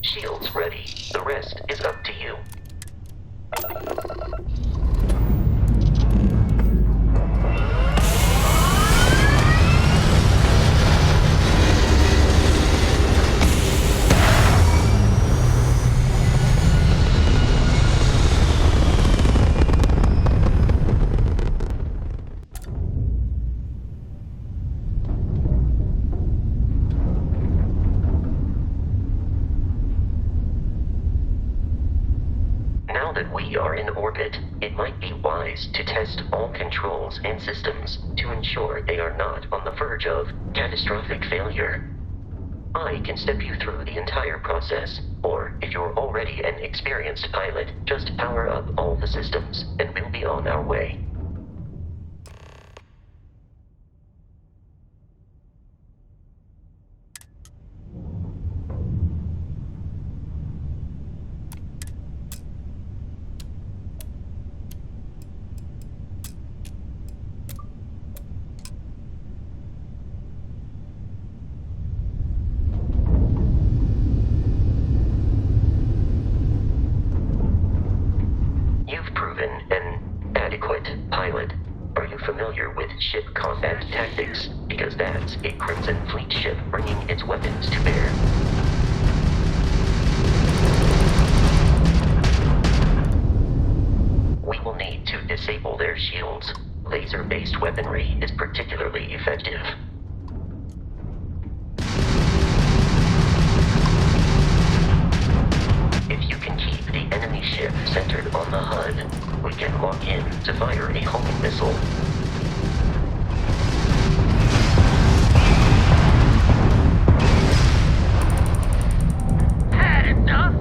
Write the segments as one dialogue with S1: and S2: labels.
S1: Shields ready. The rest is up to you. Now that we are in orbit, it might be wise to test all controls and systems to ensure they are not on the verge of catastrophic failure. I can step you through the entire process, or if you're already an experienced pilot, just power up all the systems and we'll be on our way. You've proven an adequate pilot. Are you familiar with ship combat tactics? Because that's a Crimson Fleet ship bringing its weapons to bear. We will need to disable their shields. Laser-based weaponry is particularly effective. If you can keep the enemy ship centered on the HUD, we can lock in to fire a homing missile.
S2: Had enough?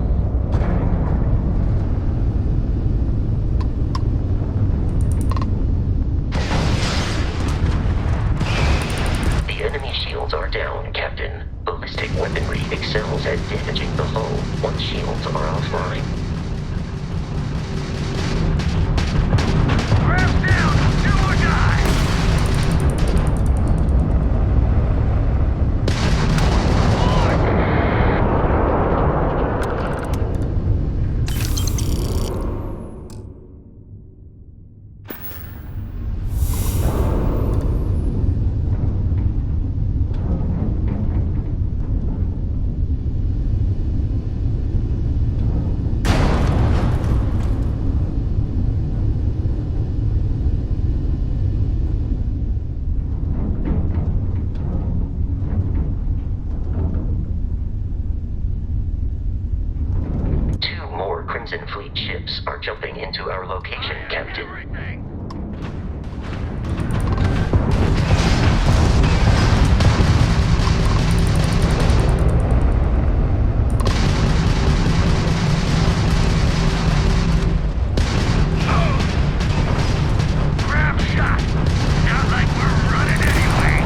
S1: The enemy shields are down, Captain. Ballistic weaponry excels at damaging the hull once shields are offline.
S2: Ramp down! Do or die!
S1: Two more Crimson Fleet ships are jumping into our location, Captain.
S2: Everything. Grab shot! Not like we're running anyway!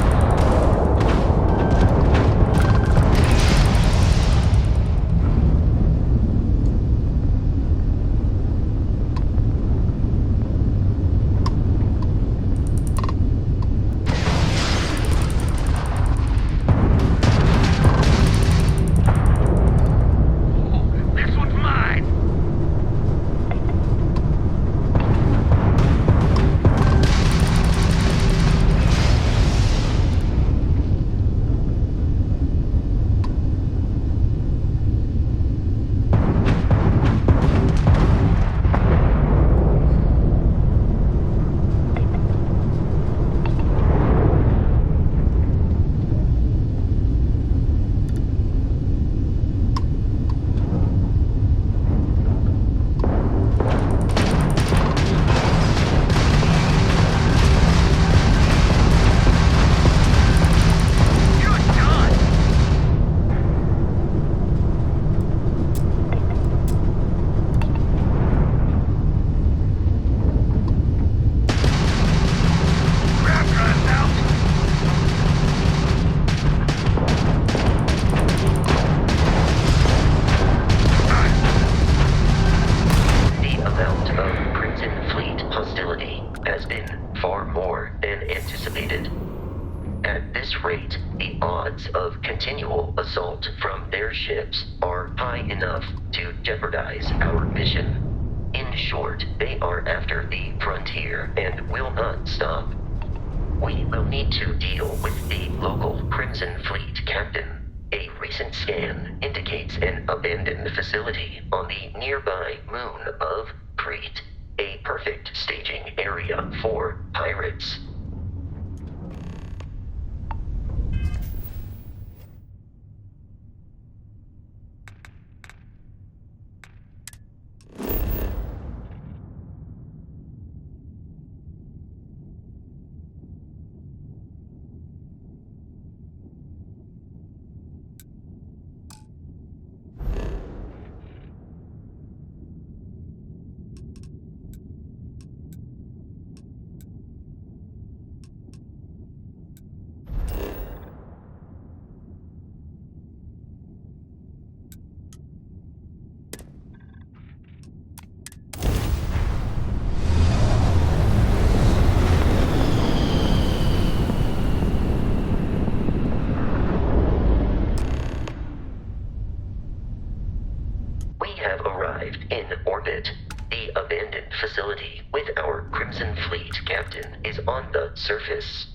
S1: odds of continual assault from their ships are high enough to jeopardize our mission. In short, they are after the frontier and will not stop. We will need to deal with the local Crimson Fleet captain. A recent scan indicates an abandoned facility on the nearby moon of Crete, a perfect staging area for pirates. In orbit, the abandoned facility with our Crimson Fleet captain is on the surface.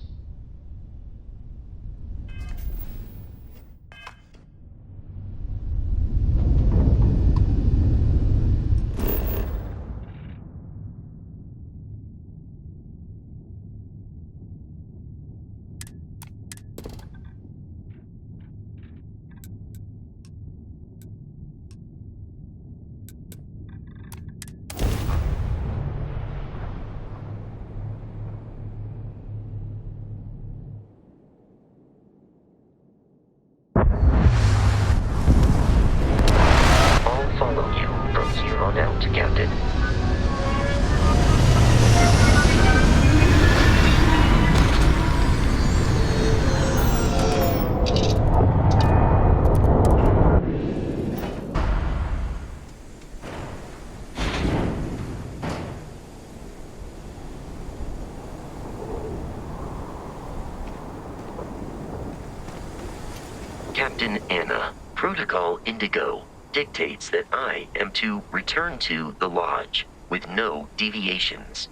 S1: Captain. Captain Anna, Protocol Indigo dictates that I am to return to the lodge with no deviations.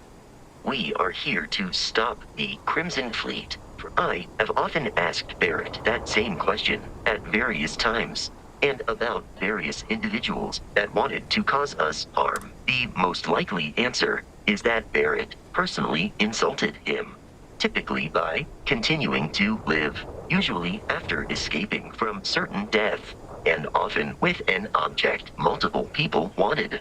S1: We are here to stop the Crimson Fleet, for I have often asked Barrett that same question at various times, and about various individuals that wanted to cause us harm. The most likely answer is that Barrett personally insulted him, typically by continuing to live, usually after escaping from certain death, and often with an object multiple people wanted.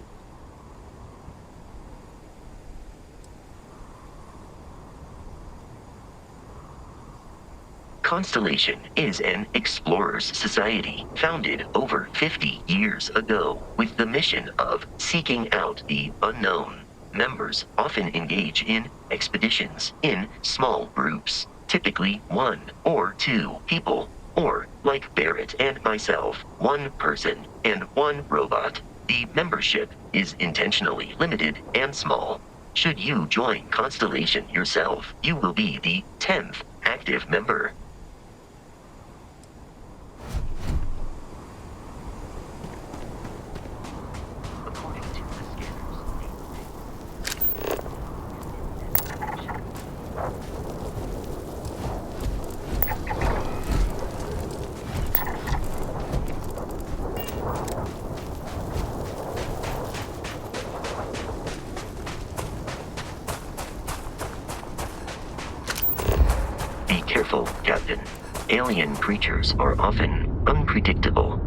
S1: Constellation is an explorers society founded over 50 years ago with the mission of seeking out the unknown. Members often engage in expeditions in small groups, typically 1 or 2 people, or, like Barrett and myself, 1 person and 1 robot. The membership is intentionally limited and small. Should you join Constellation yourself, you will be the 10th active member. Be careful, Captain. Alien creatures are often unpredictable.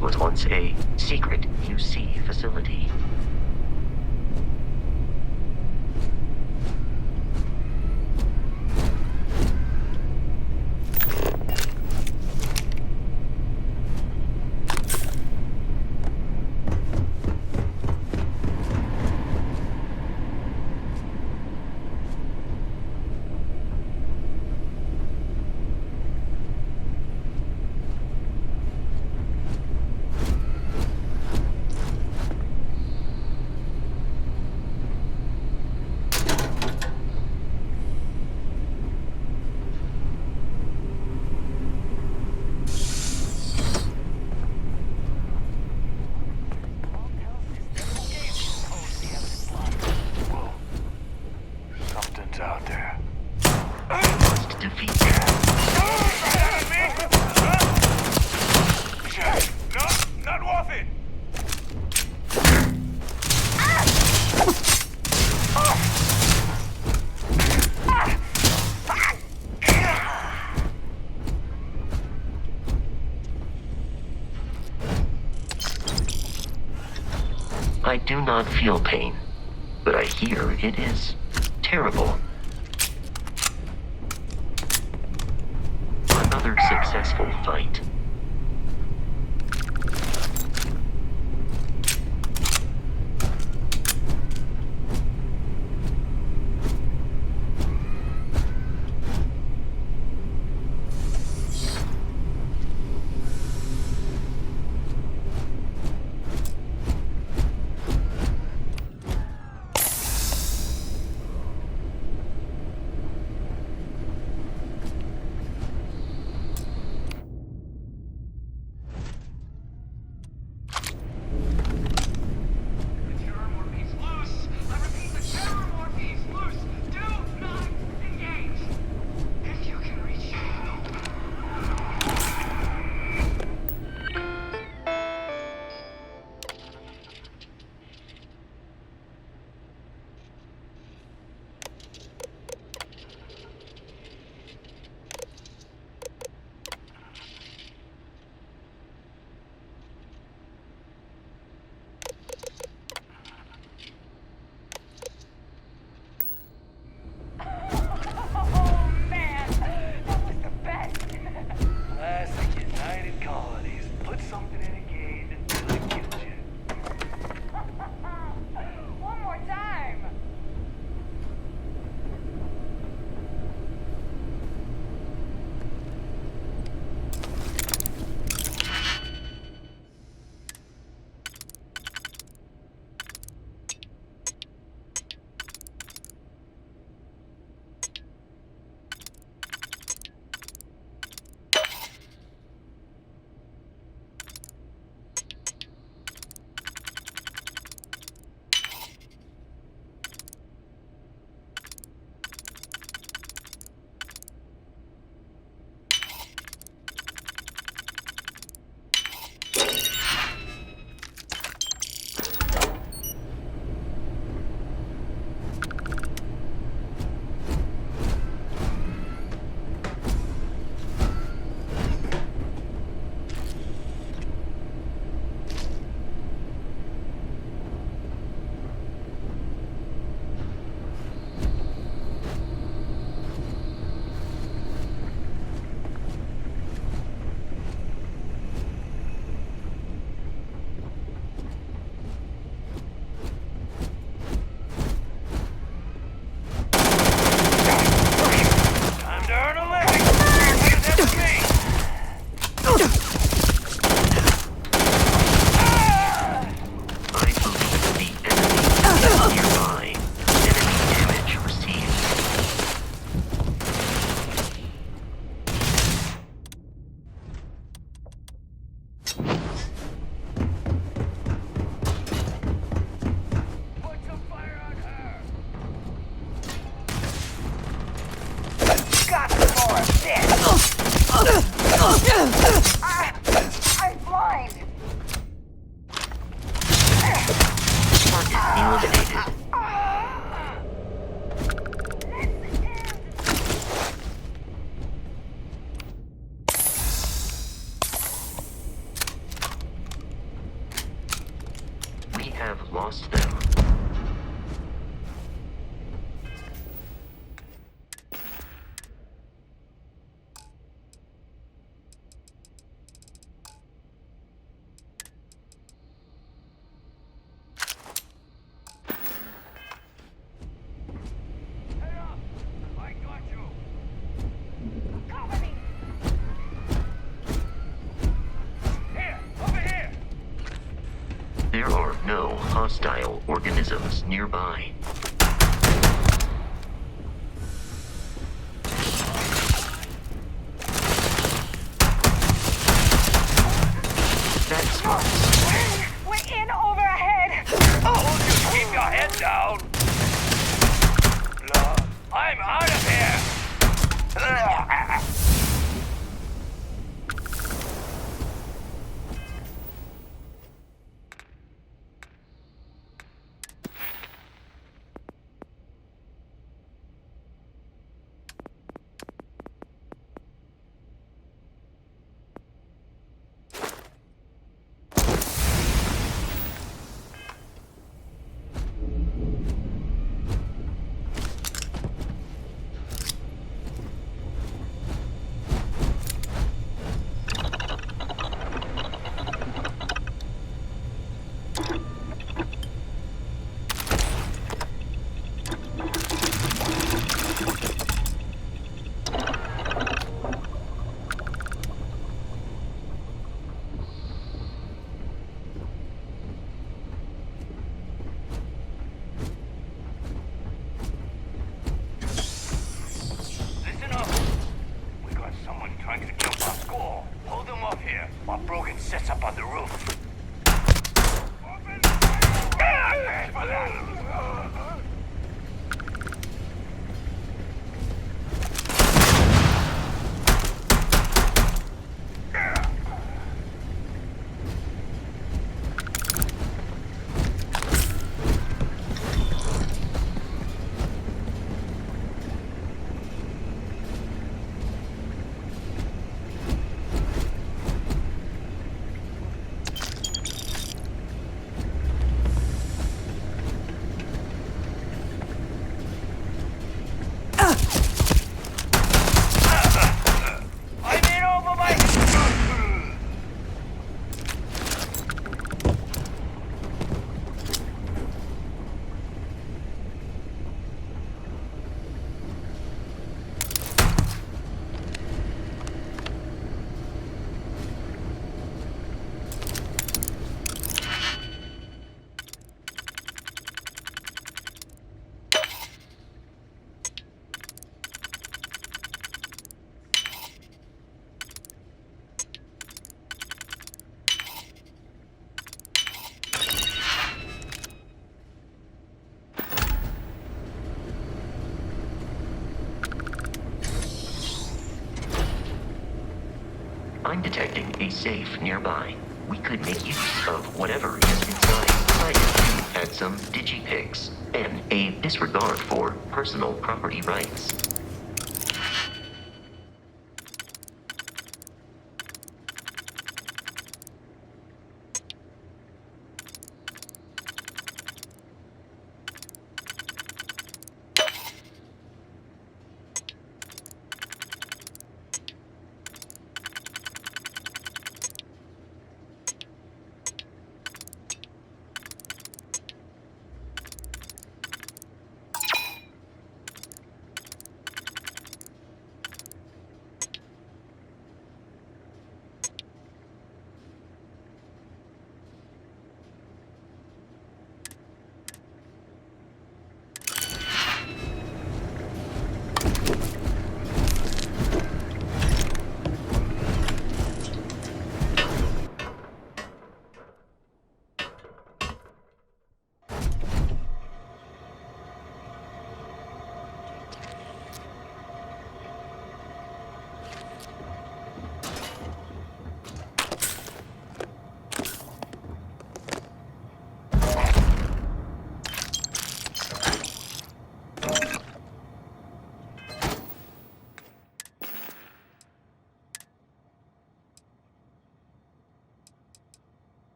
S1: was once a secret UC facility.
S3: Something's out there.
S1: Must defeat them.
S3: Shit! No, not worth it!
S1: I do not feel pain, but I hear it is terrible. Another successful fight. have lost them.
S2: Head up! I got you! Cover me! Here! Over here!
S1: There are no hostile organisms nearby. That's what's
S4: We're in over our head!
S2: Oh, just keep your head down! Lord, I'm out of here! Listen up! We got someone trying to jump our score. Hold them off here while Brogan sets up on the roof. Open fire! For that! I'm in over my...
S1: I'm detecting a safe nearby. We could make use of whatever is inside. I had some digipics and a disregard for personal property rights.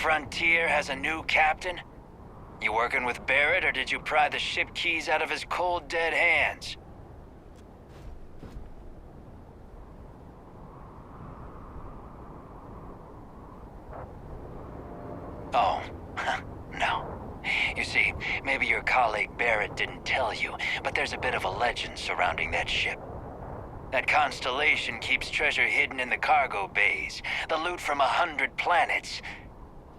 S4: Frontier has a new captain? You working with Barrett, or did you pry the ship keys out of his cold, dead hands? Oh, no. You see, maybe your colleague Barrett didn't tell you, but there's a bit of a legend surrounding that ship. That Constellation keeps treasure hidden in the cargo bays, the loot from 100 planets,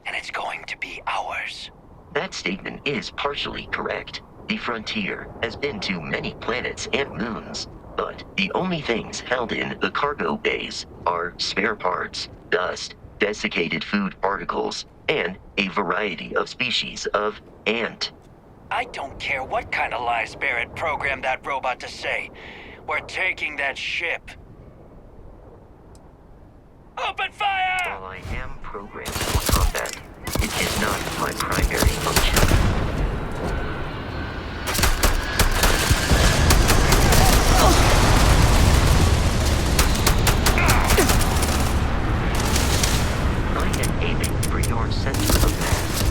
S4: and it's going to be ours.
S1: That statement is partially correct. The Frontier has been to many planets and moons, but the only things held in the cargo bays are spare parts, dust, desiccated food particles, and a variety of species of ant.
S4: I don't care what kind of lies Barrett programmed that robot to say. We're taking that ship. Open fire!
S1: While I am programmed for combat, it is not my primary function. I am aiming for your center of mass.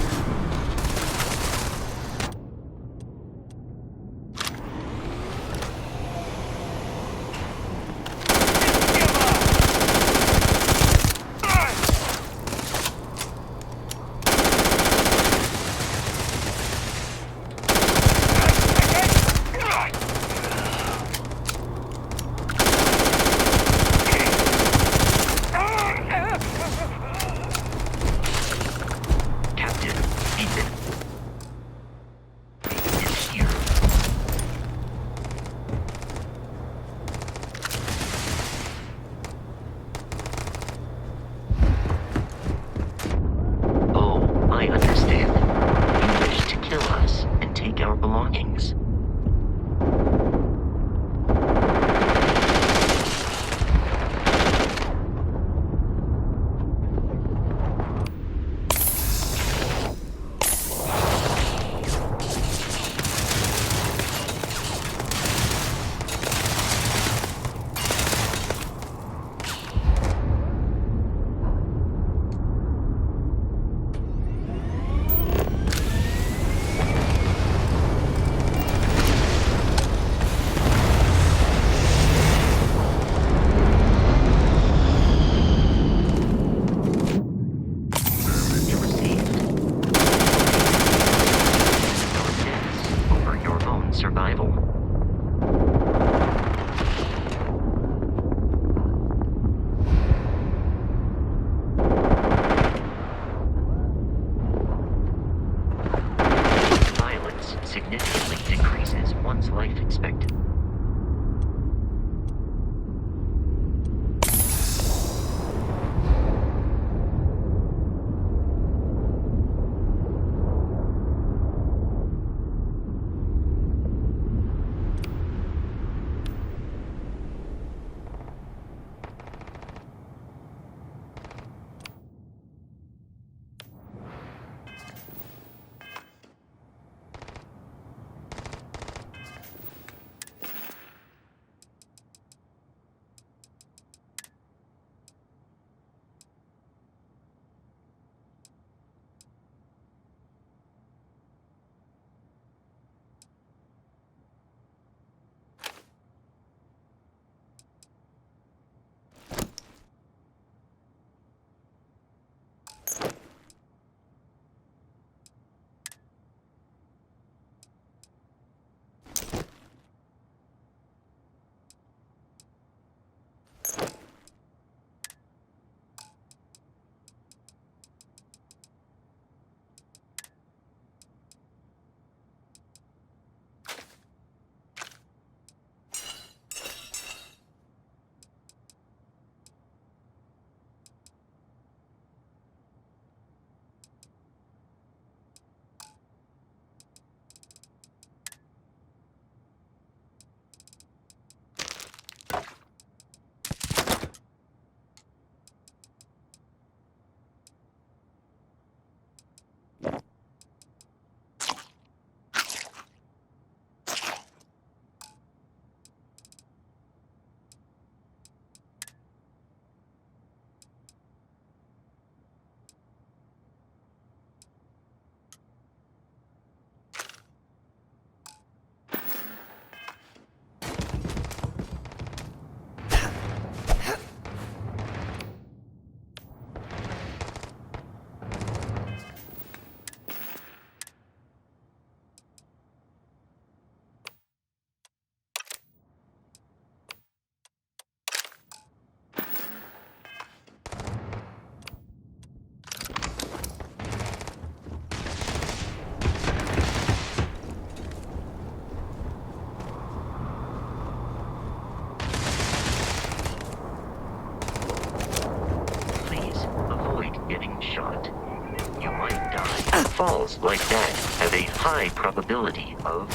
S1: falls like that have a high probability of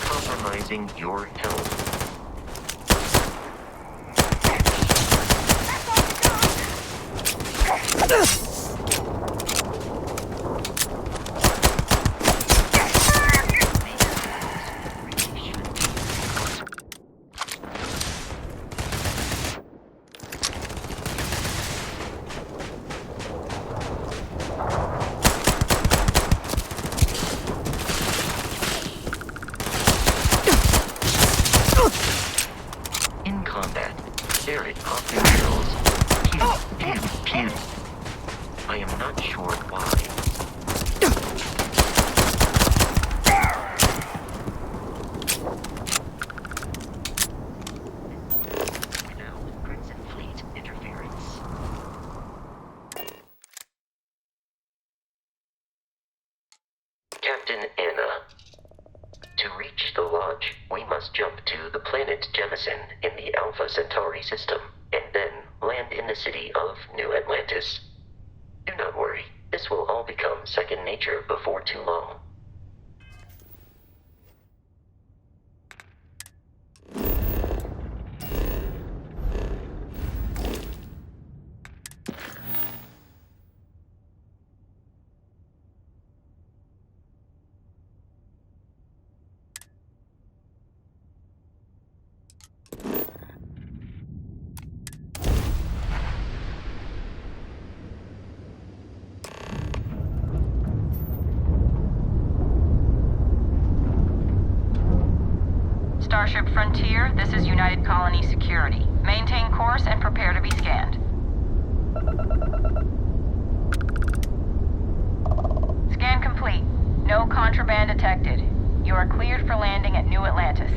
S1: compromising your health. In combat, Barrett often yells, "Pew, pew, pew." I am not sure why. Without Crimson Fleet interference. Captain Anna. To reach the lodge, we must jump to the planet Jemison in the Alpha Centauri system, and then land in the city of New Atlantis. Do not worry, this will all become second nature before too long.
S5: Starship Frontier, this is United Colony Security. Maintain course and prepare to be scanned. Scan complete. No contraband detected. You are cleared for landing at New Atlantis.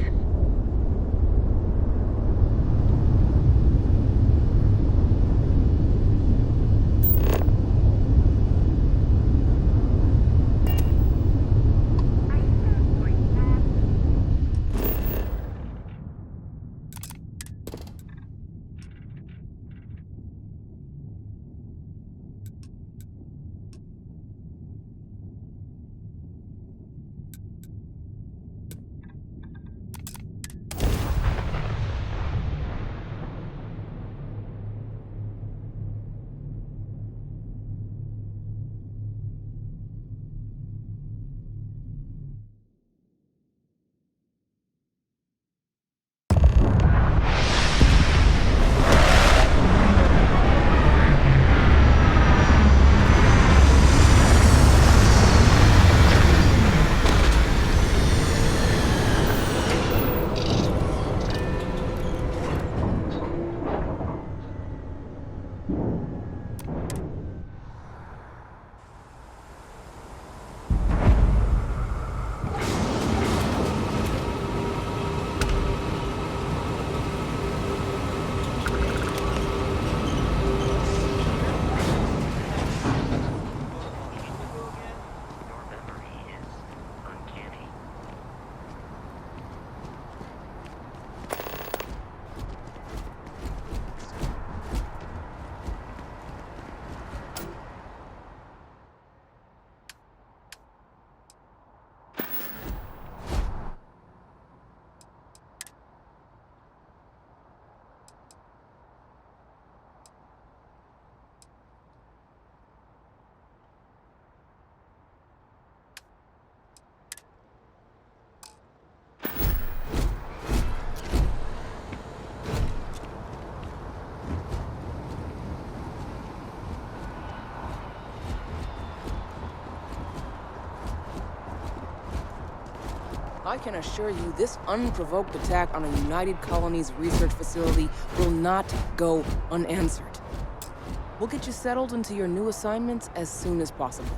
S6: I can assure you this unprovoked attack on a United Colonies research facility will not go unanswered. We'll get you settled into your new assignments as soon as possible.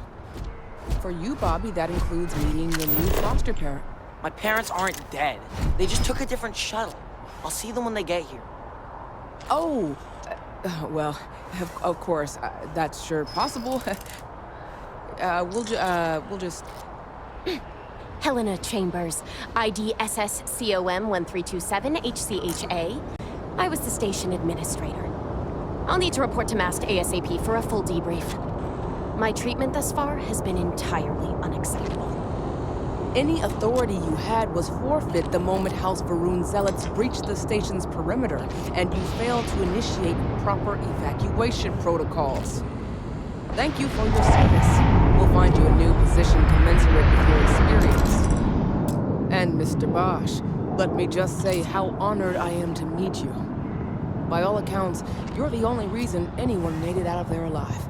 S6: For you, Bobby, that includes meeting your new foster parent.
S7: My parents aren't dead. They just took a different shuttle. I'll see them when they get here.
S6: Oh, well, of course, that's sure possible. We'll just...
S8: Helena Chambers, ID SSCOM 1327 HCHA. I was the station administrator. I'll need to report to Mast ASAP for a full debrief. My treatment thus far has been entirely unacceptable.
S6: Any authority you had was forfeit the moment House Varun zealots breached the station's perimeter, and you failed to initiate proper evacuation protocols. Thank you for your service. We'll find you a new position commensurate with your experience. And Mr. Bosch, let me just say how honored I am to meet you. By all accounts, you're the only reason anyone made it out of there alive.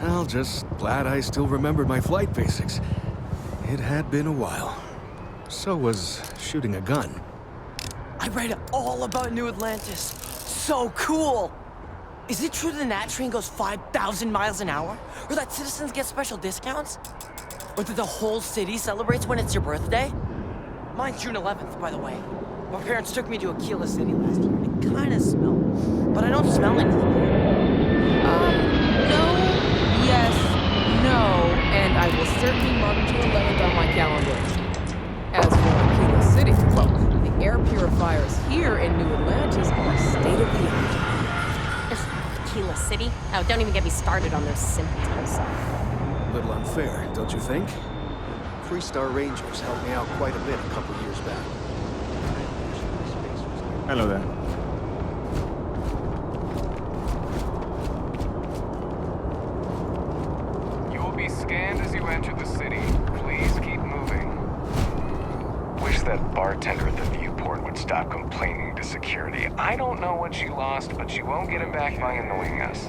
S9: Well, just glad I still remembered my flight basics. It had been a while. So was shooting a gun.
S7: I read all about New Atlantis. So cool! Is it true the Nat train goes 5,000 miles an hour? Or that citizens get special discounts? Or that the whole city celebrates when it's your birthday? Mine's June 11th, by the way. My parents took me to Aquila City last year. It kinda smelled. But I don't smell anything.
S6: No, yes, no, and I will certainly mark June 11th on my calendar. As for Aquila City, well, the air purifiers here in New Atlantis are state-of-the-art.
S8: Aquila City? Oh, don't even get me started on those simpletons.
S9: A little unfair, don't you think? 3-star Rangers helped me out quite a bit a couple years back.
S10: Hello there.
S11: You will be scanned as you enter the city. Please keep moving.
S3: Wish that bartender at the viewport would stop complaining to security.
S11: I don't know what you lost, but you won't get it back by annoying us.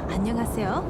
S12: 안녕하세요.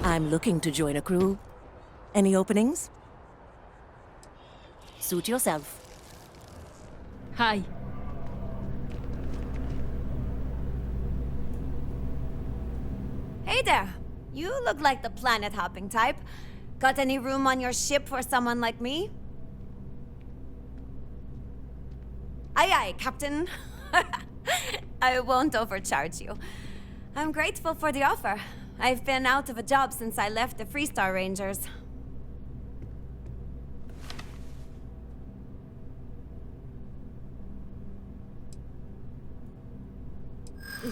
S13: I'm looking to join a crew. Any openings? Suit yourself.
S12: Hi.
S14: Hey there. You look like the planet-hopping type. Got any room on your ship for someone like me? Aye aye, Captain. I won't overcharge you. I'm grateful for the offer. I've been out of a job since I left the Freestar Rangers.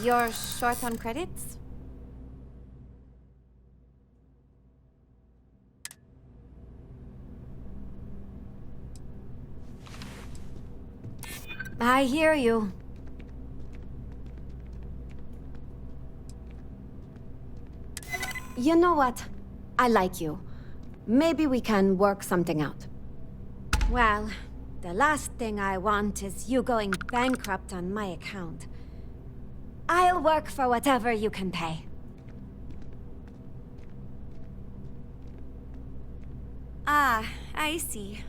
S14: You're short on credits? I hear you. You know what? I like you. Maybe we can work something out. Well, the last thing I want is you going bankrupt on my account. I'll work for whatever you can pay. Ah, I see.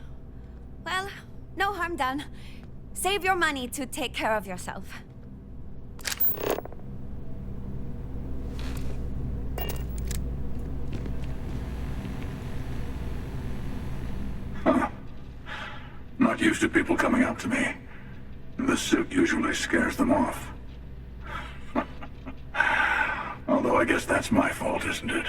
S14: Well, no harm done. Save your money to take care of yourself.
S15: Not used to people coming up to me. The suit usually scares them off. Although I guess that's my fault, isn't it?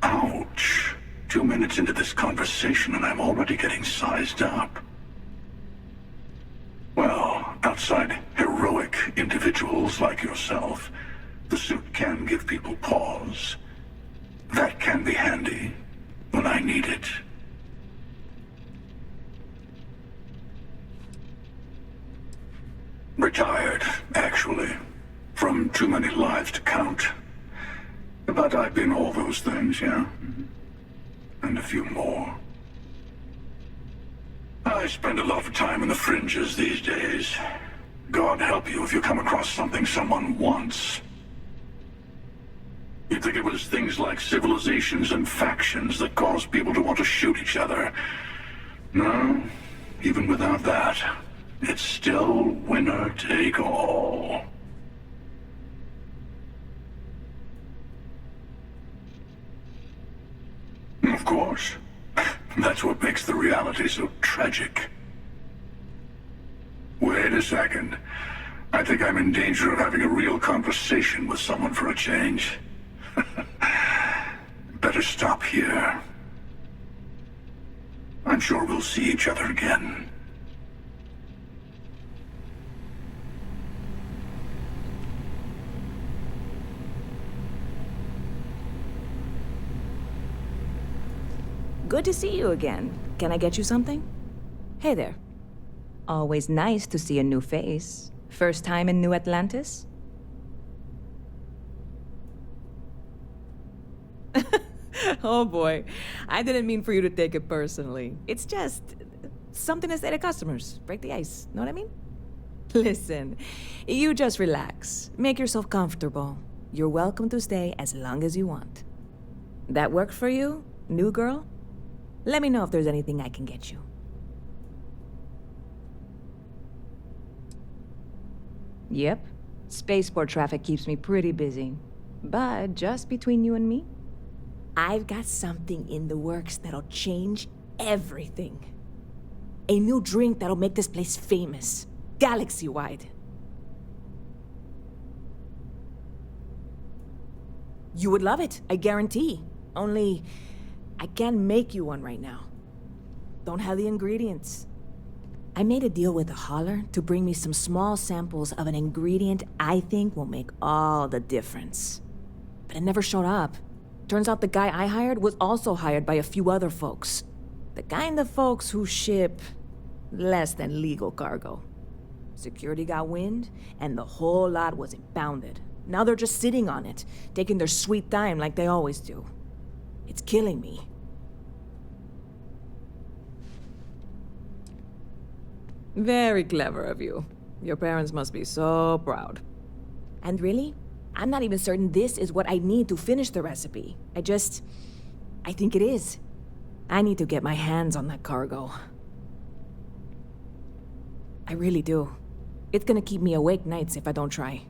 S15: Ouch. 2 minutes into this conversation and I'm already getting sized up. Well, outside heroic individuals like yourself, the suit can give people pause. That can be handy. when I need it. Retired, actually. From too many lives to count. But I've been all those things, yeah? And a few more. I spend a lot of time in the fringes these days. God help you if you come across something someone wants. You'd think it was things like civilizations and factions that cause people to want to shoot each other. No, even without that, it's still winner take all. Of course. That's what makes the reality so tragic. Wait a second. I think I'm in danger of having a real conversation with someone for a change. Better stop here. I'm sure we'll see each other again.
S13: Good to see you again. Can I get you something? Hey there. Always nice to see a new face. First time in New Atlantis? Oh boy. I didn't mean for you to take it personally. It's just something to say to customers. Break the ice. Know what I mean? Listen, you just relax. Make yourself comfortable. You're welcome to stay as long as you want. That work for you, new girl? Let me know if there's anything I can get you. Yep. Spaceport traffic keeps me pretty busy. But just between you and me, I've got something in the works that'll change everything. A new drink that'll make this place famous, galaxy-wide. You would love it, I guarantee. Only, I can't make you one right now. Don't have the ingredients. I made a deal with a hauler to bring me some small samples of an ingredient I think will make all the difference. But it never showed up. Turns out the guy I hired was also hired by a few other folks. The kind of folks who ship less than legal cargo. Security got wind, and the whole lot was impounded. Now they're just sitting on it, taking their sweet time like they always do. It's killing me. Very clever of you. Your parents must be so proud. And really, I'm not even certain this is what I need to finish the recipe. I think it is. I need to get my hands on that cargo. I really do. It's gonna keep me awake nights if I don't try.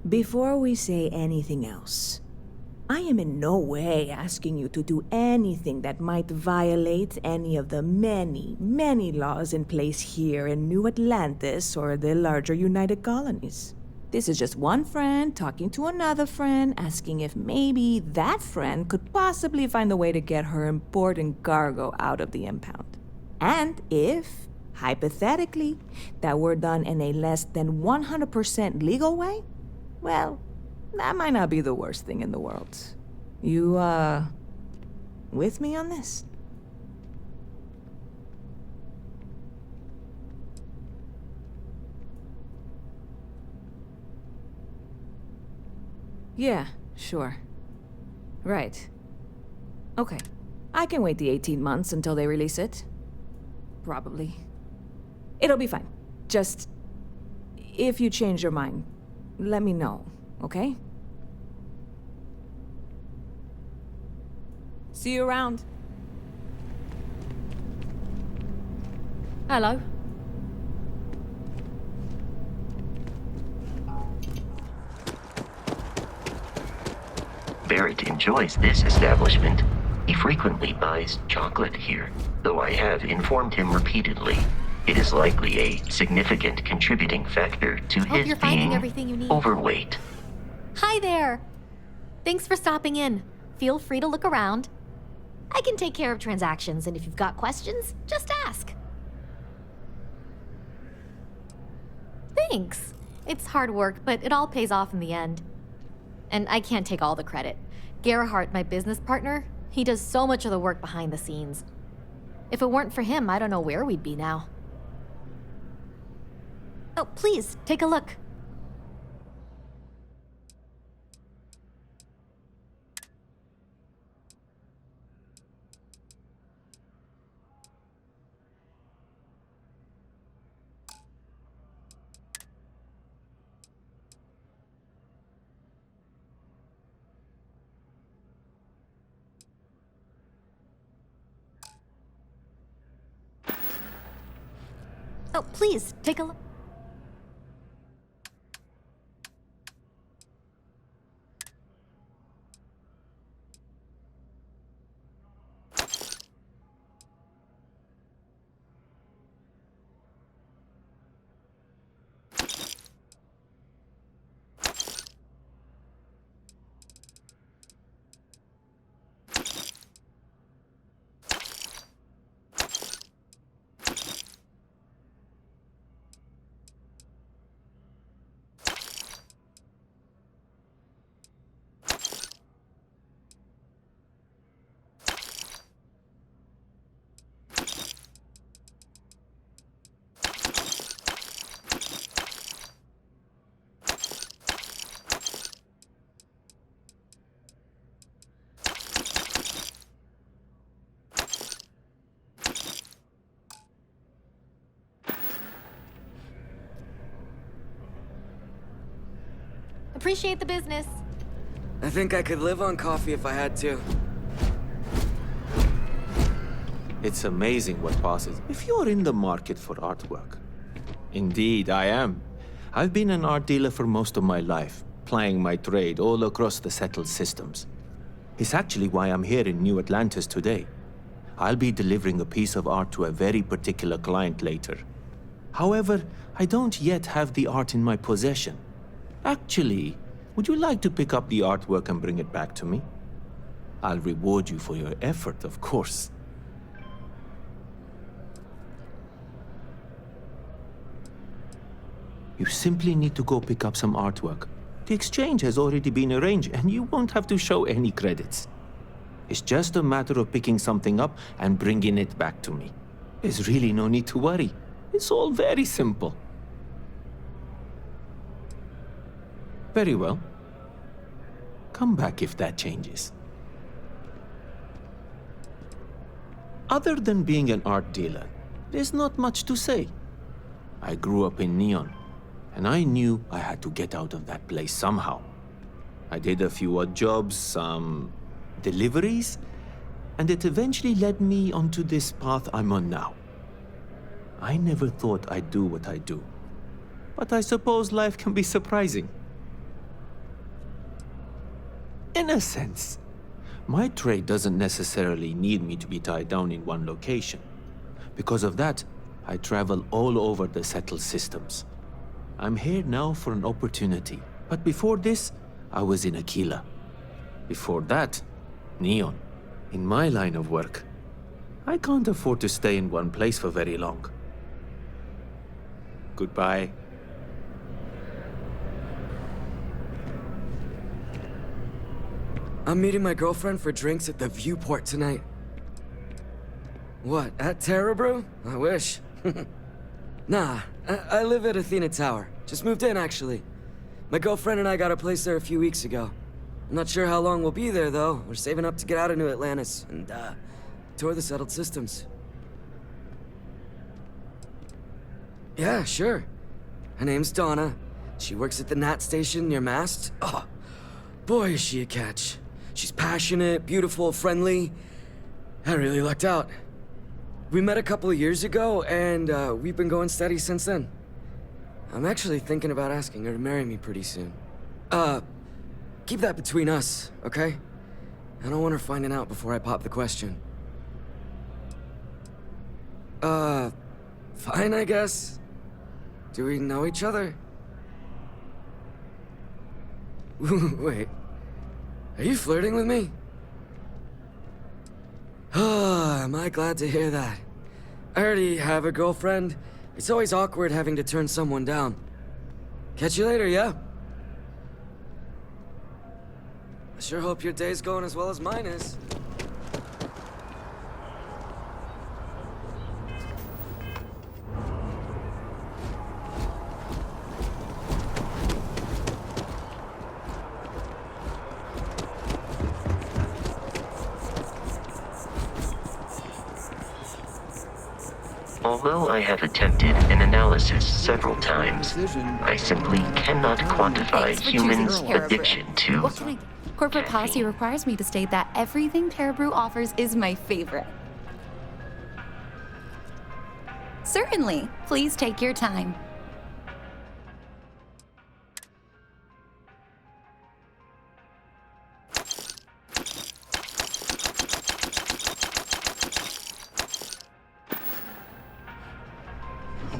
S13: Before we say anything else, I am in no way asking you to do anything that might violate any of the many, many laws in place here in New Atlantis or the larger United Colonies. This is just one friend talking to another friend, asking if maybe that friend could possibly find a way to get her important cargo out of the impound. And if, hypothetically, that were done in a less than 100% legal way, well, that might not be the worst thing in the world. You, with me on this? Yeah, sure. Right. Okay. I can wait the 18 months until they release it. Probably. It'll be fine. Just, if you change your mind, let me know, okay? See you around.
S8: Hello.
S1: Barrett enjoys this establishment. He frequently buys chocolate here, though I have informed him repeatedly it is likely a significant contributing factor to
S10: Hope
S1: his
S10: you're finding
S1: being
S10: everything you need.
S1: overweight.
S10: Hi there! Thanks for stopping in. Feel free to look around. I can take care of transactions, and if you've got questions, just ask. Thanks. It's hard work, but it all pays off in the end. And I can't take all the credit. Gerhardt, my business partner, He does so much of the work behind the scenes. If it weren't for him, I don't know where we'd be now. Oh, please, take a look. Oh, please, take a look. Appreciate the business.
S16: I think I could live on coffee if I had to.
S17: It's amazing what passes if you're in the market for artwork. Indeed, I am. I've been an art dealer for most of my life, plying my trade all across the settled systems. It's actually why I'm here in New Atlantis today. I'll be delivering a piece of art to a very particular client later. However, I don't yet have the art in my possession. Actually, would you like to pick up the artwork and bring it back to me? I'll reward you for your effort, of course. You simply need to go pick up some artwork. The exchange has already been arranged, and you won't have to show any credits. It's just a matter of picking something up and bringing it back to me. There's really no need to worry. It's all very simple. Very well. Come back if that changes. Other than being an art dealer, there's not much to say. I grew up in Neon, and I knew I had to get out of that place somehow. I did a few odd jobs, some deliveries, and it eventually led me onto this path I'm on now. I never thought I'd do what I do, but I suppose life can be surprising. In a sense, my trade doesn't necessarily need me to be tied down in one location. Because of that, I travel all over the settled systems. I'm here now for an opportunity, but before this, I was in Aquila. Before that, Neon. In my line of work, I can't afford to stay in one place for very long. Goodbye.
S16: I'm meeting my girlfriend for drinks at the Viewport tonight. What, at Terra Brew? I wish. Nah, I live at Athena Tower. Just moved in, actually. My girlfriend and I got a place there a few weeks ago. I'm not sure how long we'll be there, though. We're saving up to get out of New Atlantis and, tour the settled systems. Yeah, sure. Her name's Donna. She works at the Nat station near Mast. Oh, boy, is she a catch. She's passionate, beautiful, friendly. I really lucked out. We met a couple of years ago, and we've been going steady since then. I'm actually thinking about asking her to marry me pretty soon. Keep that between us, okay? I don't want her finding out before I pop the question. Fine, I guess. Do we know each other? Wait. Are you flirting with me? Am I glad to hear that. I already have a girlfriend. It's always awkward having to turn someone down. Catch you later, yeah? I sure hope your day's going as well as mine is.
S1: Although I have attempted an analysis several times, I simply cannot quantify humans' addiction to...
S18: What can I... Corporate policy requires me to state that everything Terrabrew offers is my favorite. Certainly. Please take your time.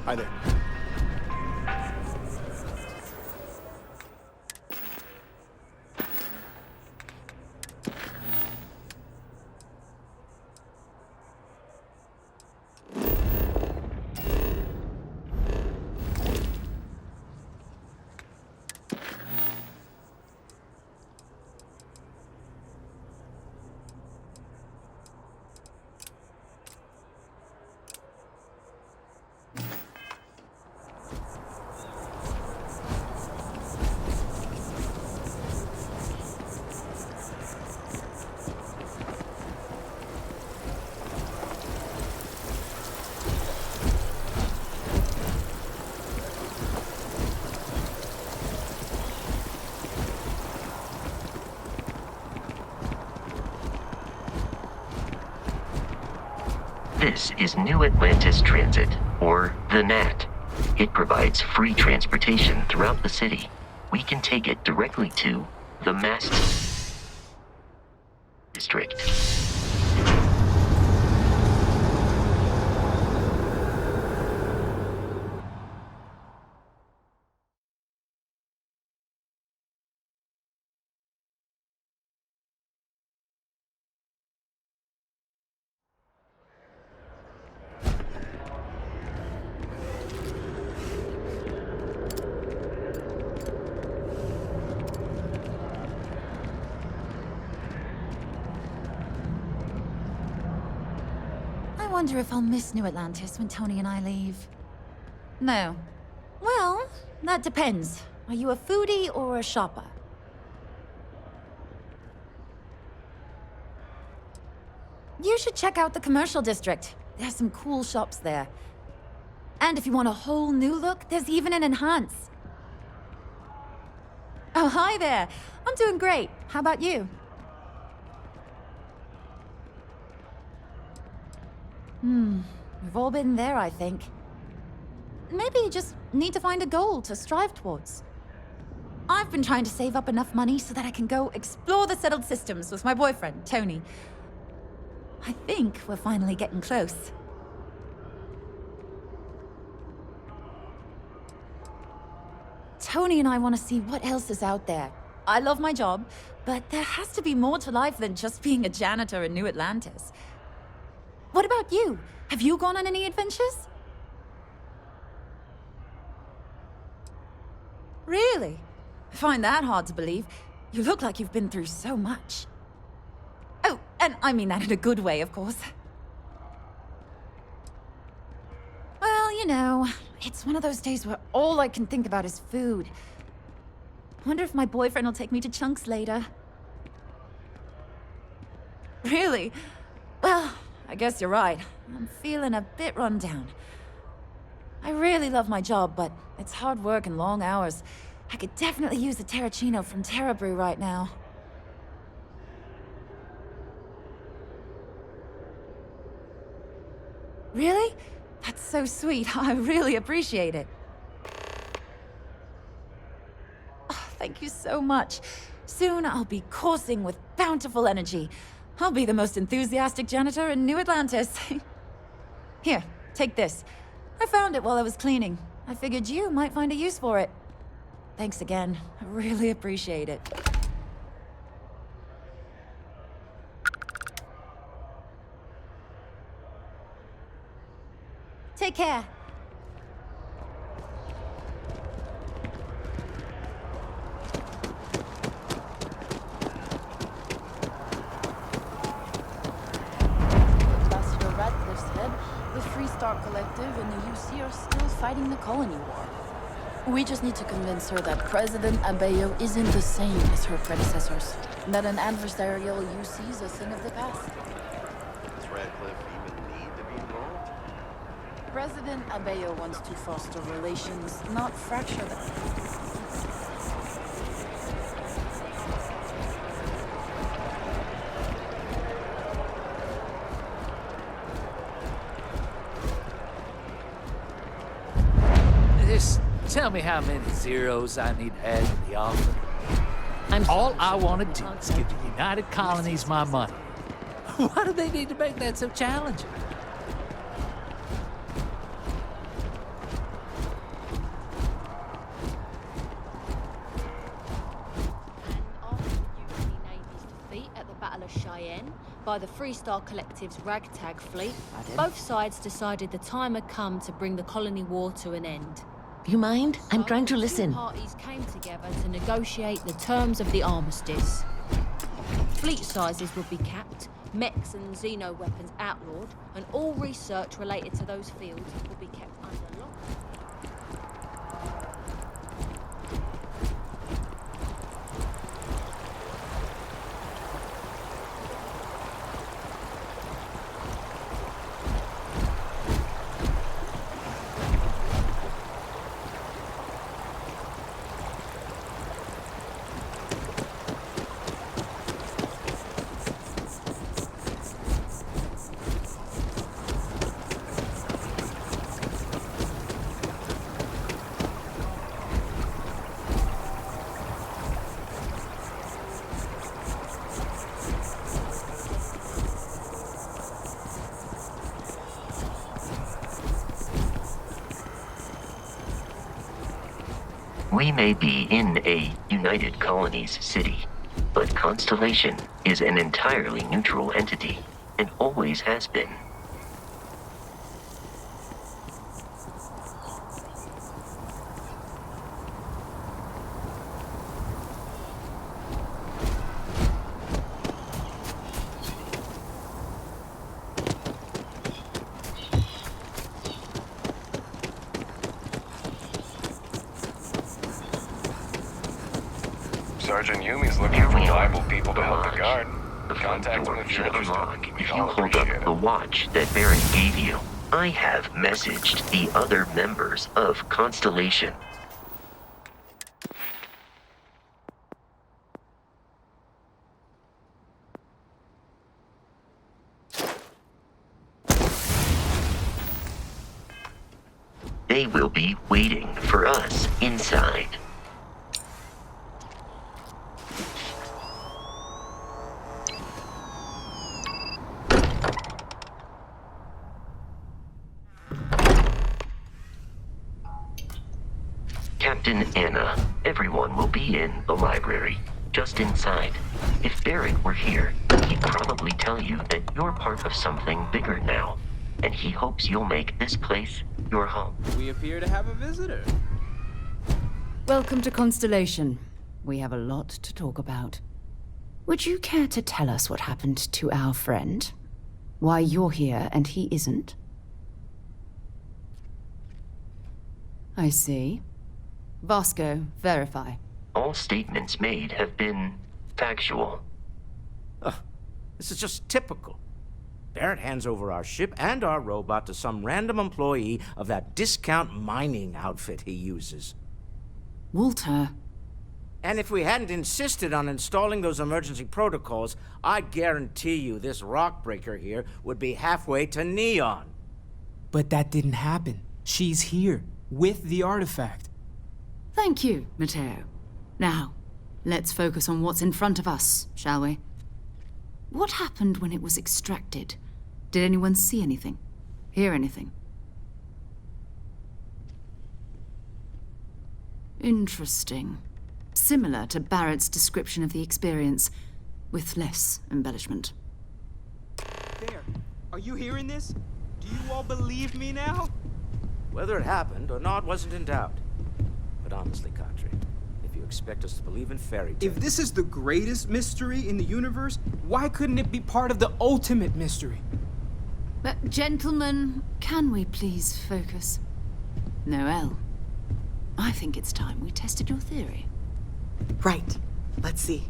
S9: Hi there.
S1: This is New Atlantis Transit, or the NAT. It provides free transportation throughout the city. We can take it directly to the Mast District.
S19: I wonder if I'll miss New Atlantis when Tony and I leave. No. Well, that depends. Are you a foodie or a shopper? You should check out the commercial district. There's some cool shops there. And if you want a whole new look, there's even an enhance. Oh, hi there. I'm doing great. How about you? We've all been there, I think. Maybe you just need to find a goal to strive towards. I've been trying to save up enough money so that I can go explore the settled systems with my boyfriend, Tony. I think we're finally getting close. Tony and I want to see what else is out there. I love my job, but there has to be more to life than just being a janitor in New Atlantis. What about you? Have you gone on any adventures? Really? I find that hard to believe. You look like you've been through so much. Oh, and I mean that in a good way, of course. Well, you know, it's one of those days where all I can think about is food. Wonder if my boyfriend will take me to Chunks later. Really? Well, I guess you're right. I'm feeling a bit run down. I really love my job, but it's hard work and long hours. I could definitely use a Terracino from Terrabrew right now. Really? That's so sweet. I really appreciate it. Oh, thank you so much. Soon I'll be coursing with bountiful energy. I'll be the most enthusiastic janitor in New Atlantis. Here, take this. I found it while I was cleaning. I figured you might find a use for it. Thanks again. I really appreciate it. Take care.
S6: The Free Star Collective and the UC are still fighting the colony war. We just need to convince her that President Abeyo isn't the same as her predecessors, and that an adversarial UC is a thing of the past.
S20: Does Radcliffe even need to be involved?
S12: President Abeyo wants to foster relations, not fracture them.
S20: Just tell me how many zeros I need to add to the offer. All I want to do is give the United Colonies my money. Why do they need to make that so challenging?
S21: At the Battle of Cheyenne by the Freestar Collective's ragtag fleet, both sides decided the time had come to bring the colony war to an end.
S22: You mind? I'm trying to listen.
S21: Two parties came together to negotiate the terms of the armistice. Fleet sizes would be capped, mechs and xeno weapons outlawed, and all research related to those fields would be kept under lock.
S1: We may be in a United Colonies city, but Constellation is an entirely neutral entity, and always has been.
S3: Sergeant Yumi's looking for reliable people to help the guard. Contact him if you're interested.
S1: If you hold up the watch that Barrett gave you, I have messaged the other members of Constellation. They will be waiting for us inside. Captain Anna, everyone will be in the library, just inside. If Barrett were here, he'd probably tell you that you're part of something bigger now, and he hopes you'll make this place your home.
S23: We appear to have a visitor.
S24: Welcome to Constellation. We have a lot to talk about. Would you care to tell us what happened to our friend? Why you're here and he isn't? I see. Vasco, verify.
S1: All statements made have been factual.
S25: This is just typical. Barrett hands over our ship and our robot to some random employee of that discount mining outfit he uses.
S24: Walter.
S25: And if we hadn't insisted on installing those emergency protocols, I guarantee you this rock breaker here would be halfway to Neon.
S26: But that didn't happen. She's here, with the artifact.
S24: Thank you, Matteo. Now, let's focus on what's in front of us, shall we? What happened when it was extracted? Did anyone see anything? Hear anything? Interesting. Similar to Barrett's description of the experience, with less embellishment.
S26: There. Are you hearing this? Do you all believe me now?
S25: Whether it happened or not wasn't in doubt. But honestly, Kadri, if you expect us to believe in fairy tales...
S26: If this is the greatest mystery in the universe, why couldn't it be part of the ultimate mystery?
S24: But gentlemen, can we please focus? Noel, I think it's time we tested your theory.
S27: Right. Let's see.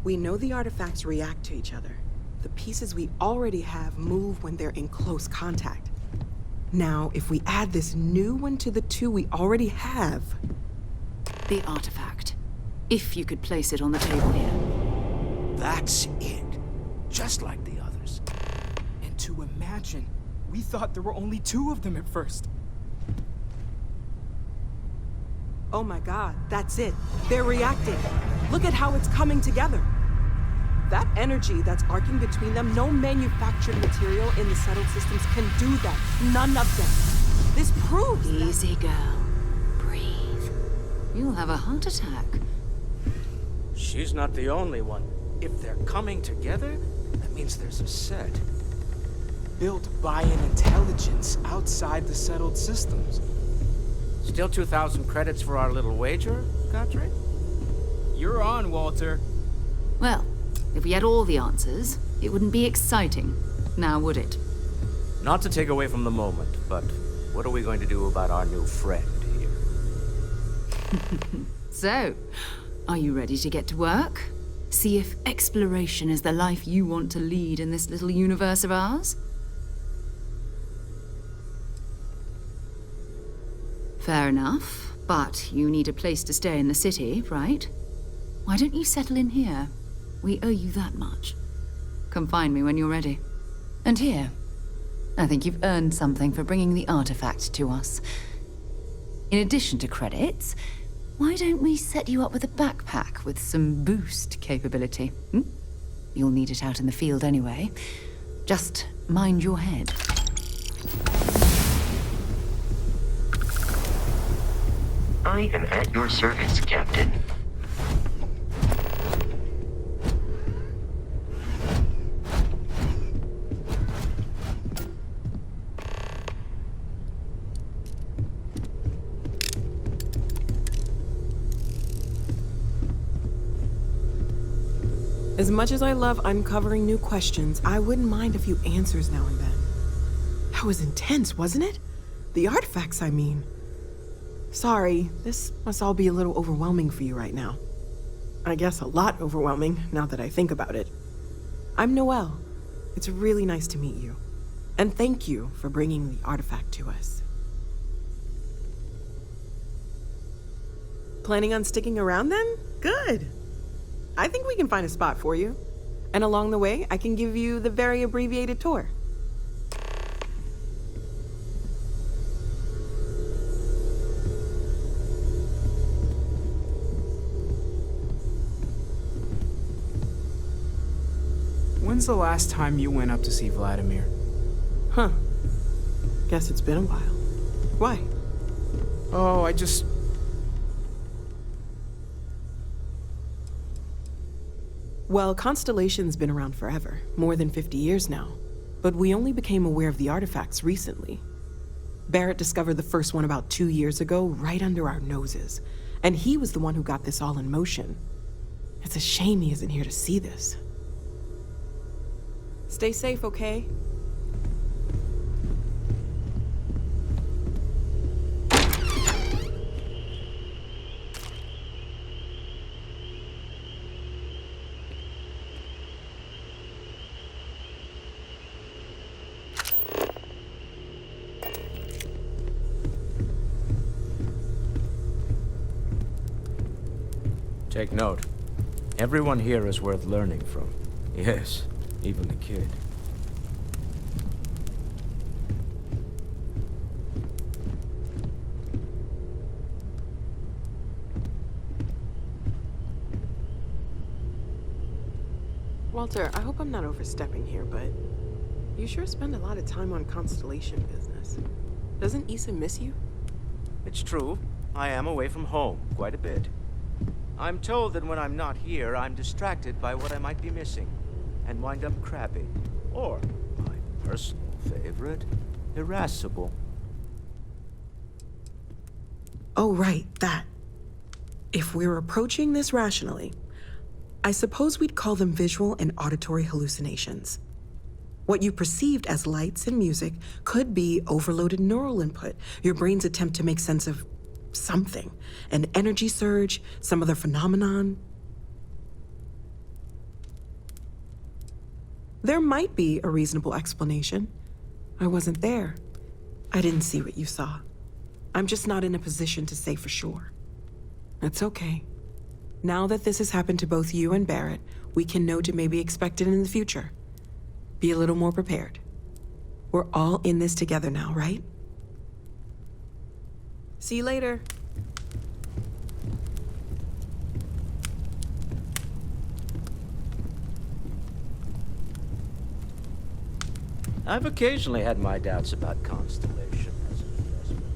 S27: We know the artifacts react to each other. The pieces we already have move when they're in close contact. Now, if we add this new one to the two we already have...
S24: The artifact. If you could place it on the table here.
S25: That's it. Just like the others.
S26: And to imagine, we thought there were only 2 of them at first.
S27: Oh my god, that's it. They're reacting. Look at how it's coming together. That energy that's arcing between them, no manufactured material in the settled systems can do that. None of them. This proves
S24: Easy, girl. Breathe. You'll have a heart attack.
S25: She's not the only one. If they're coming together, that means there's a set.
S26: Built by an intelligence outside the settled systems.
S25: Still 2,000 credits for our little wager, Godfrey?
S26: You're on, Walter.
S24: Well, if we had all the answers, it wouldn't be exciting, now would it?
S25: Not to take away from the moment, but what are we going to do about our new friend here?
S24: So, are you ready to get to work? See if exploration is the life you want to lead in this little universe of ours? Fair enough, but you need a place to stay in the city, right? Why don't you settle in here? We owe you that much. Come find me when you're ready. And here, I think you've earned something for bringing the artifact to us. In addition to credits, why don't we set you up with a backpack with some boost capability? You'll need it out in the field anyway. Just mind your head.
S1: I am at your service, Captain.
S27: As much as I love uncovering new questions, I wouldn't mind a few answers now and then. That was intense, wasn't it? The artifacts, I mean. Sorry, this must all be a little overwhelming for you right now. I guess a lot overwhelming, now that I think about it. I'm Noelle. It's really nice to meet you. And thank you for bringing the artifact to us. Planning on sticking around then? Good. I think we can find a spot for you. And along the way, I can give you the very abbreviated tour.
S26: When's the last time you went up to see Vladimir?
S27: Huh. Guess it's been a while. Why?
S26: Oh,
S27: Well, Constellation's been around forever, more than 50 years now. But we only became aware of the artifacts recently. Barrett discovered the first one about 2 years ago, right under our noses. And he was the one who got this all in motion. It's a shame he isn't here to see this. Stay safe, okay?
S25: Take note. Everyone here is worth learning from. Yes, even the kid.
S27: Walter, I hope I'm not overstepping here, but you sure spend a lot of time on Constellation business. Doesn't Issa miss you?
S25: It's true. I am away from home quite a bit. I'm told that when I'm not here, I'm distracted by what I might be missing, and wind up crabbing. Or, my personal favorite, irascible.
S27: Oh, right, that. If we're approaching this rationally, I suppose we'd call them visual and auditory hallucinations. What you perceived as lights and music could be overloaded neural input, your brain's attempt to make sense of something. An energy surge, some other phenomenon. There might be a reasonable explanation. I wasn't there. I didn't see what you saw. I'm just not in a position to say for sure. It's okay. Now that this has happened to both you and Barrett, we can know to maybe expect it in the future. Be a little more prepared. We're all in this together now, right? See you later.
S25: I've occasionally had my doubts about Constellation as an investment.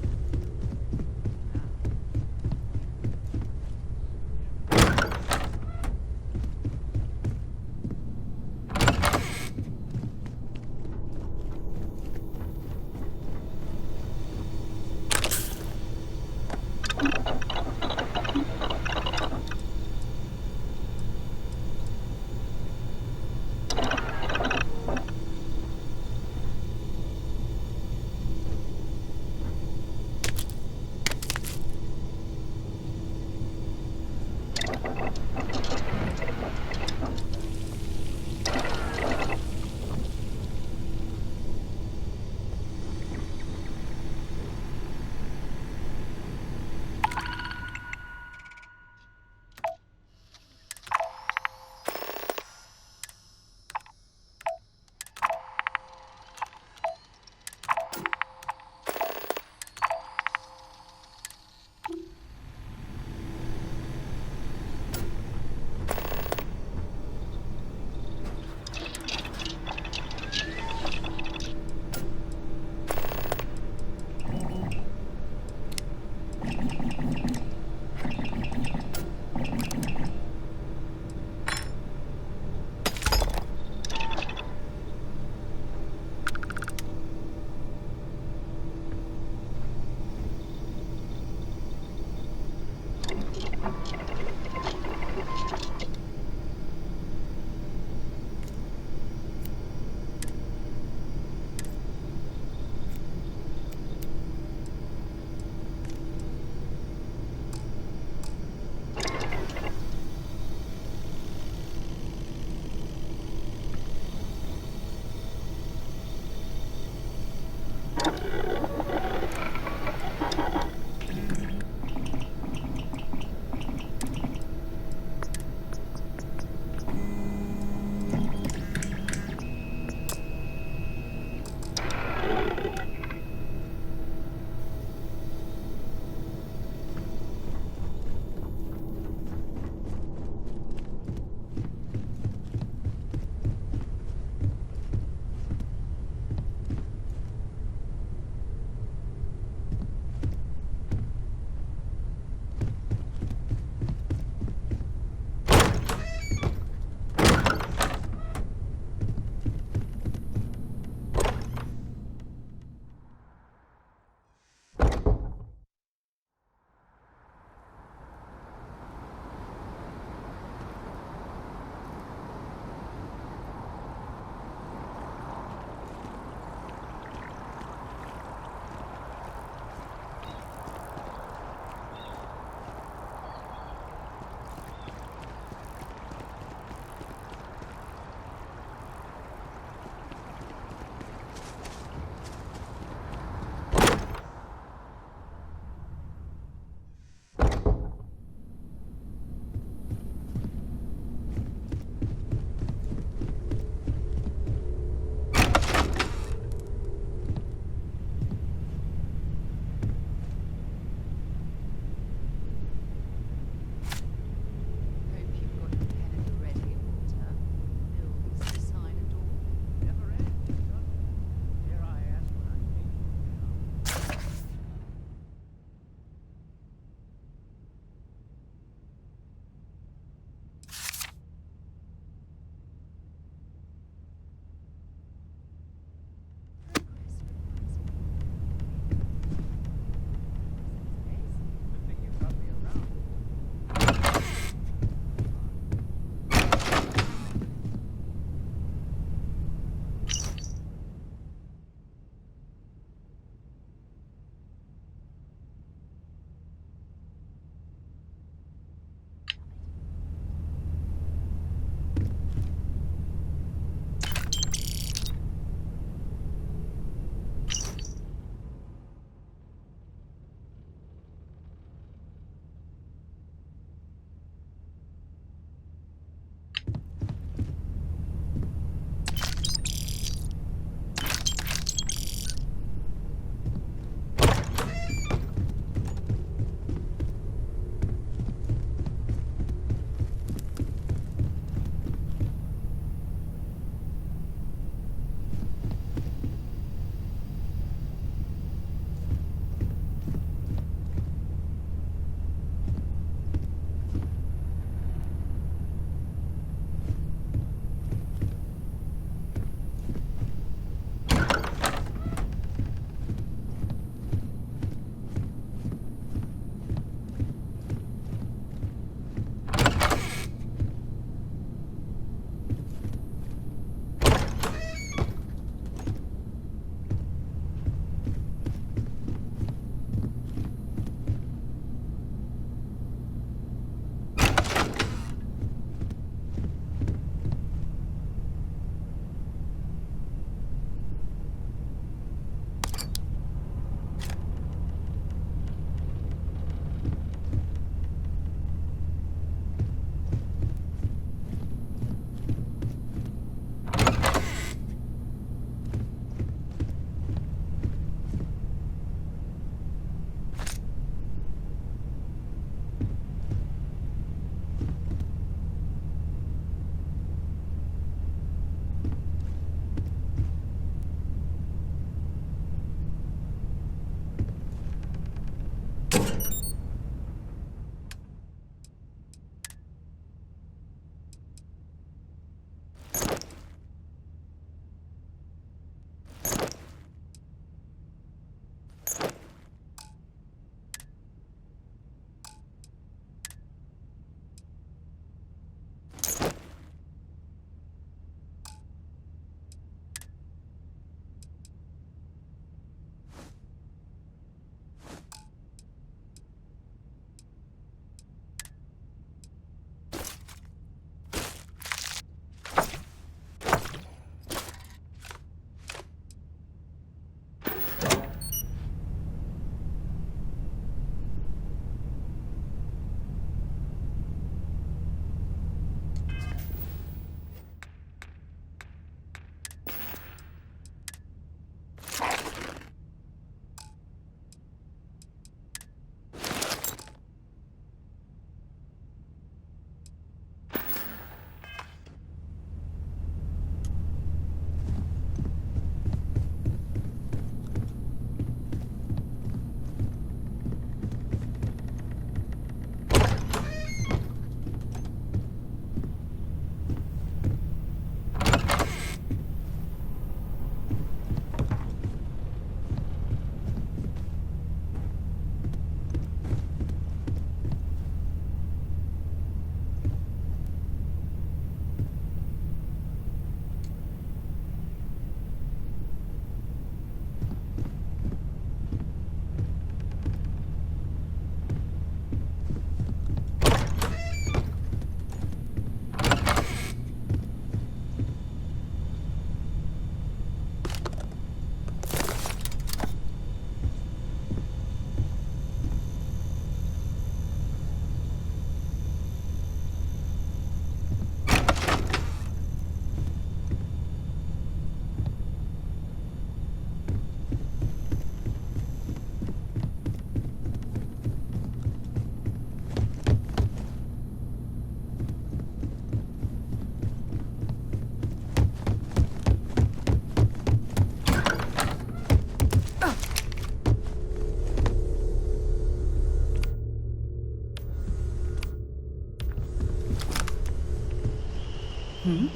S24: Hmm?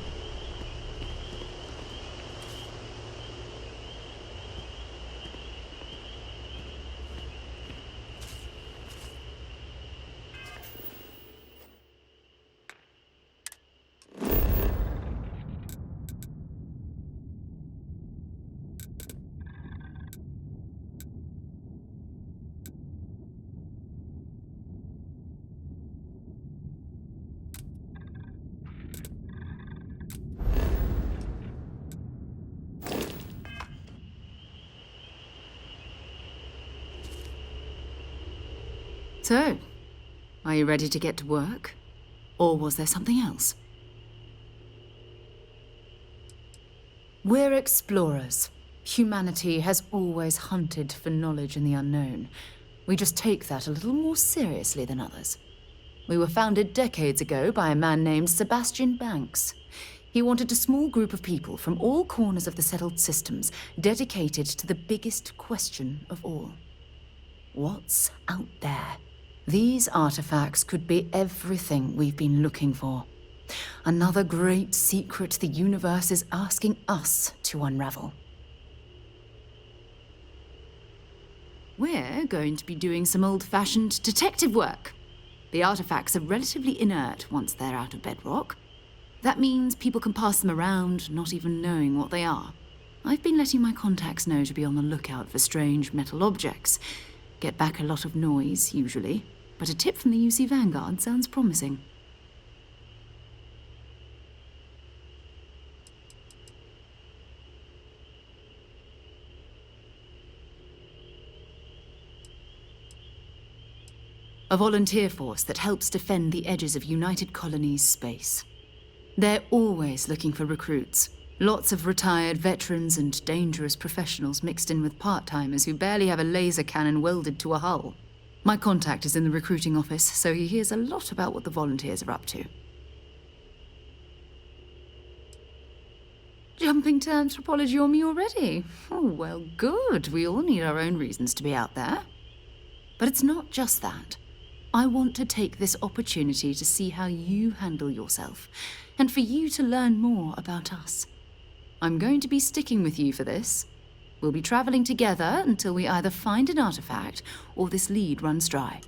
S24: So, are you ready to get to work? Or was there something else? We're explorers. Humanity has always hunted for knowledge in the unknown. We just take that a little more seriously than others. We were founded decades ago by a man named Sebastian Banks. He wanted a small group of people from all corners of the settled systems dedicated to the biggest question of all. What's out there? These artifacts could be everything we've been looking for. Another great secret the universe is asking us to unravel. We're going to be doing some old-fashioned detective work. The artifacts are relatively inert once they're out of bedrock. That means people can pass them around, not even knowing what they are. I've been letting my contacts know to be on the lookout for strange metal objects. Get back a lot of noise, usually. But a tip from the UC Vanguard sounds promising. A volunteer force that helps defend the edges of United Colonies space. They're always looking for recruits. Lots of retired veterans and dangerous professionals mixed in with part-timers who barely have a laser cannon welded to a hull. My contact is in the recruiting office, so he hears a lot about what the volunteers are up to. Jumping to anthropology on me already? Oh, well, good. We all need our own reasons to be out there. But it's not just that. I want to take this opportunity to see how you handle yourself, and for you to learn more about us. I'm going to be sticking with you for this. We'll be traveling together until we either find an artifact or this lead runs dry.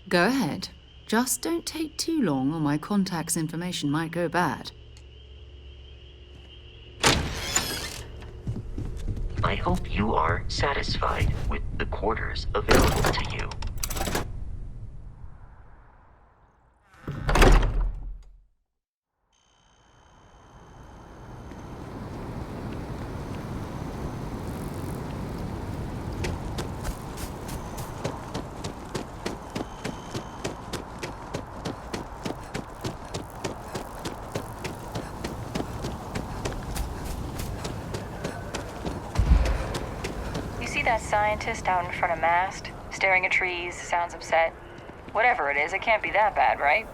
S24: Go ahead. Just don't take too long or my contact's information might go bad.
S1: I hope you are satisfied with the quarters available to you.
S2: That scientist out in front of mast, staring at trees, sounds upset. Whatever it is, it can't be that bad, right?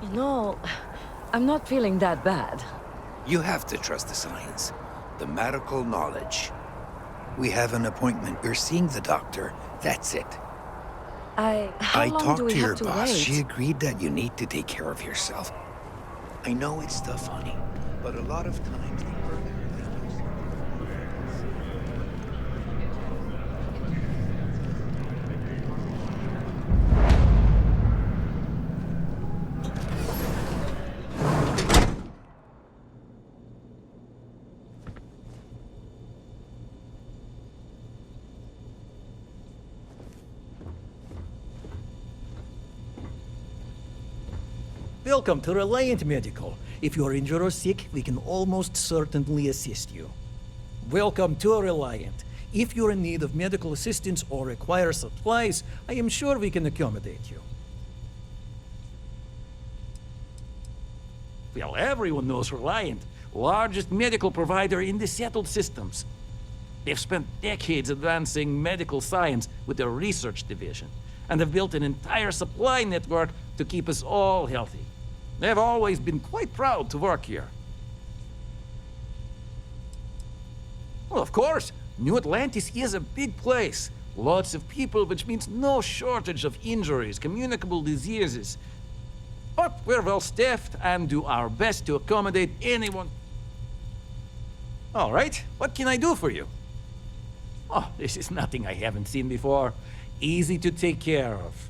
S4: You know, I'm not feeling that bad.
S5: You have to trust the science, the medical knowledge. We have an appointment. You're seeing the doctor. That's it.
S4: How long do
S5: talked
S4: we
S5: to your
S4: have to
S5: boss.
S4: wait?
S5: She agreed that you need to take care of yourself. I know it's tough, honey, but a lot of times the earlier
S7: Welcome to Reliant Medical. If you are injured or sick, we can almost certainly assist you. Welcome to Reliant. If you're in need of medical assistance or require supplies, I am sure we can accommodate you. Well, everyone knows Reliant, largest medical provider in the settled systems. They've spent decades advancing medical science with their research division, and have built an entire supply network to keep us all healthy. They've always been quite proud to work here. Well, of course, New Atlantis is a big place. Lots of people, which means no shortage of injuries, communicable diseases. But we're well staffed and do our best to accommodate anyone. All right, what can I do for you? Oh, this is nothing I haven't seen before. Easy to take care of.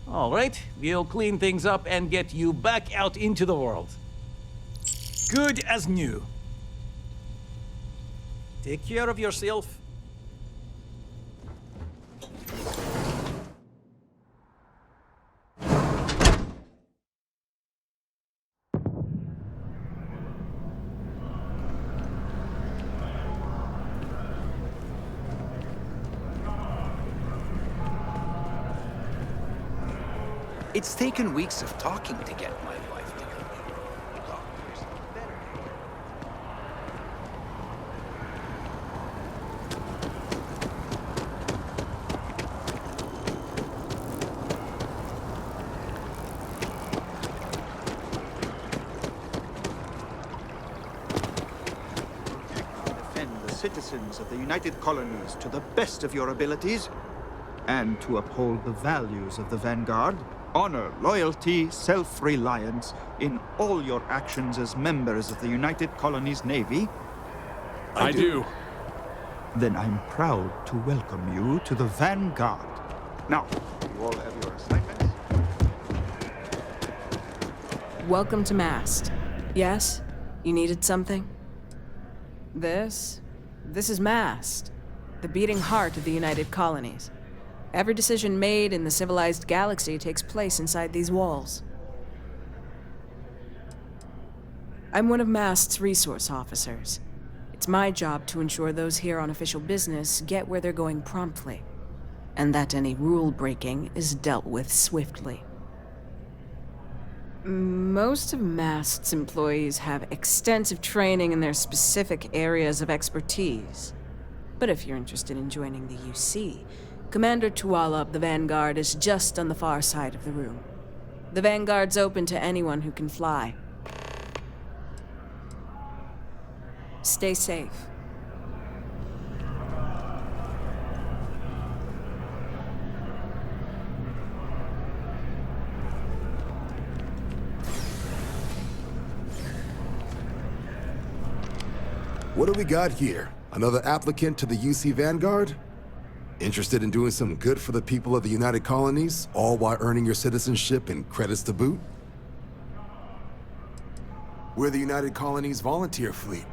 S7: All right, we'll clean things up and get you back out into the world. Good as new. Take care of yourself.
S5: It's taken weeks of talking to get my wife to come in. Doctors, better.
S11: Defend the citizens of the United Colonies to the best of your abilities, and to uphold the values of the Vanguard. Honor, loyalty, self-reliance in all your actions as members of the United Colonies Navy.
S13: I do.
S11: Then I'm proud to welcome you to the Vanguard. Now, you all have your assignments.
S6: Welcome to Mast. Yes? You needed something? This is Mast, the beating heart of the United Colonies. Every decision made in the civilized galaxy takes place inside these walls. I'm one of Mast's resource officers. It's my job to ensure those here on official business get where they're going promptly, and that any rule breaking is dealt with swiftly. Most of Mast's employees have extensive training in their specific areas of expertise. But if you're interested in joining the UC, Commander Tuala of the Vanguard is just on the far side of the room. The Vanguard's open to anyone who can fly. Stay safe.
S14: What do we got here? Another applicant to the UC Vanguard? Interested in doing some good for the people of the United Colonies, all while earning your citizenship and credits to boot? We're the United Colonies volunteer fleet.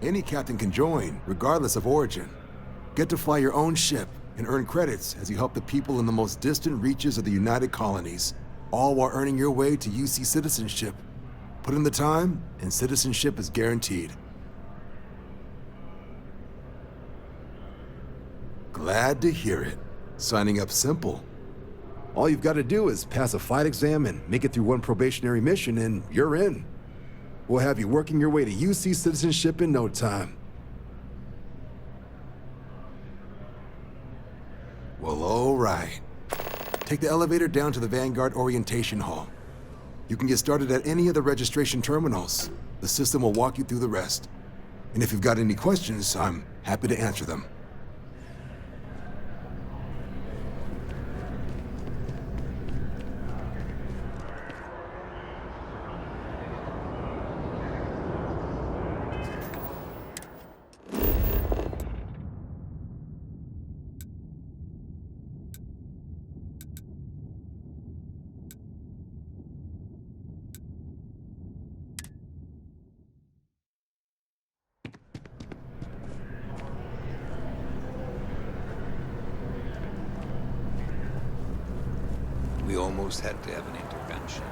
S14: Any captain can join, regardless of origin. Get to fly your own ship and earn credits as you help the people in the most distant reaches of the United Colonies, all while earning your way to UC citizenship. Put in the time, and citizenship is guaranteed. Glad to hear it. Signing up simple. All you've got to do is pass a flight exam and make it through one probationary mission and you're in. We'll have you working your way to UC citizenship in no time. Well, all right. Take the elevator down to the Vanguard Orientation Hall. You can get started at any of the registration terminals. The system will walk you through the rest. And if you've got any questions, I'm happy to answer them.
S5: We almost had to have an intervention.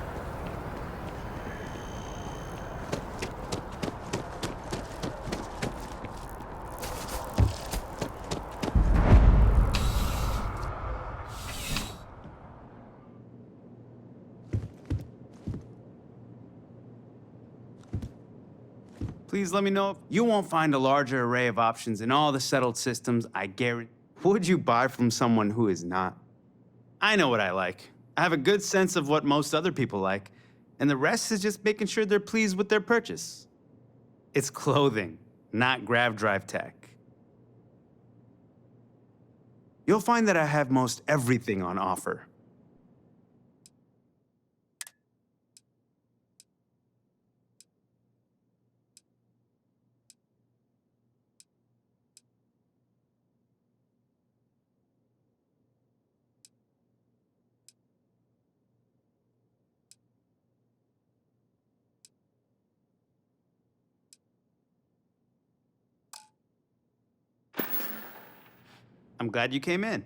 S8: Please let me know if you won't find a larger array of options in all the settled systems, I guarantee. Would you buy from someone who is not? I know what I like. I have a good sense of what most other people like, and the rest is just making sure they're pleased with their purchase. It's clothing, not grav drive tech. You'll find that I have most everything on offer. I'm glad you came in.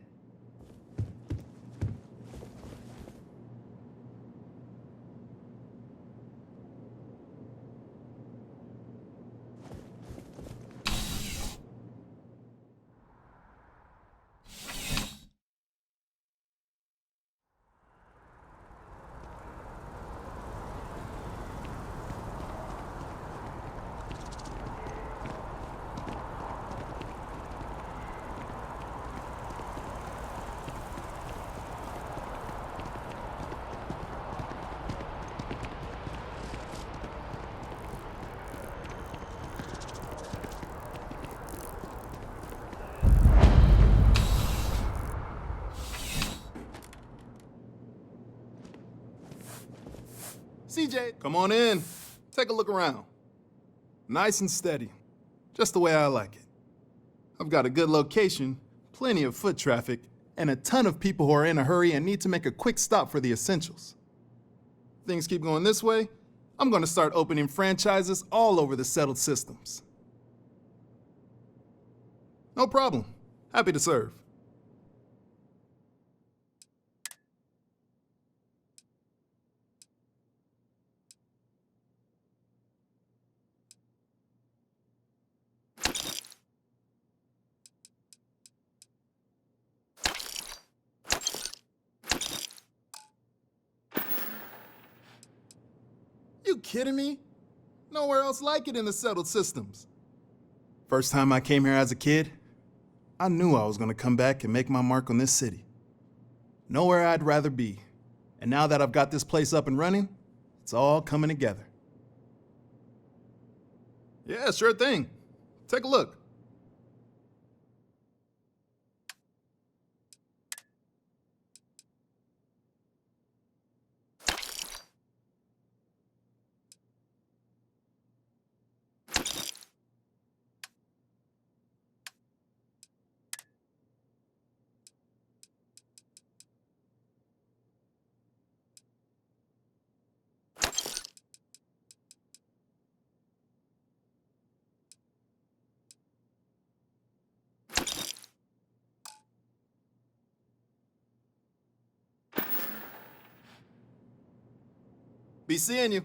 S9: CJ, come on in. Take a look around. Nice and steady. Just the way I like it. I've got a good location, plenty of foot traffic, and a ton of people who are in a hurry and need to make a quick stop for the essentials. Things keep going this way, I'm going to start opening franchises all over the settled systems. No problem. Happy to serve. You kidding me? Nowhere else like it in the settled systems. First time I came here as a kid, I knew I was gonna come back and make my mark on this city. Nowhere I'd rather be. And now that I've got this place up and running, it's all coming together. Yeah, sure thing. Take a look. Be seeing you.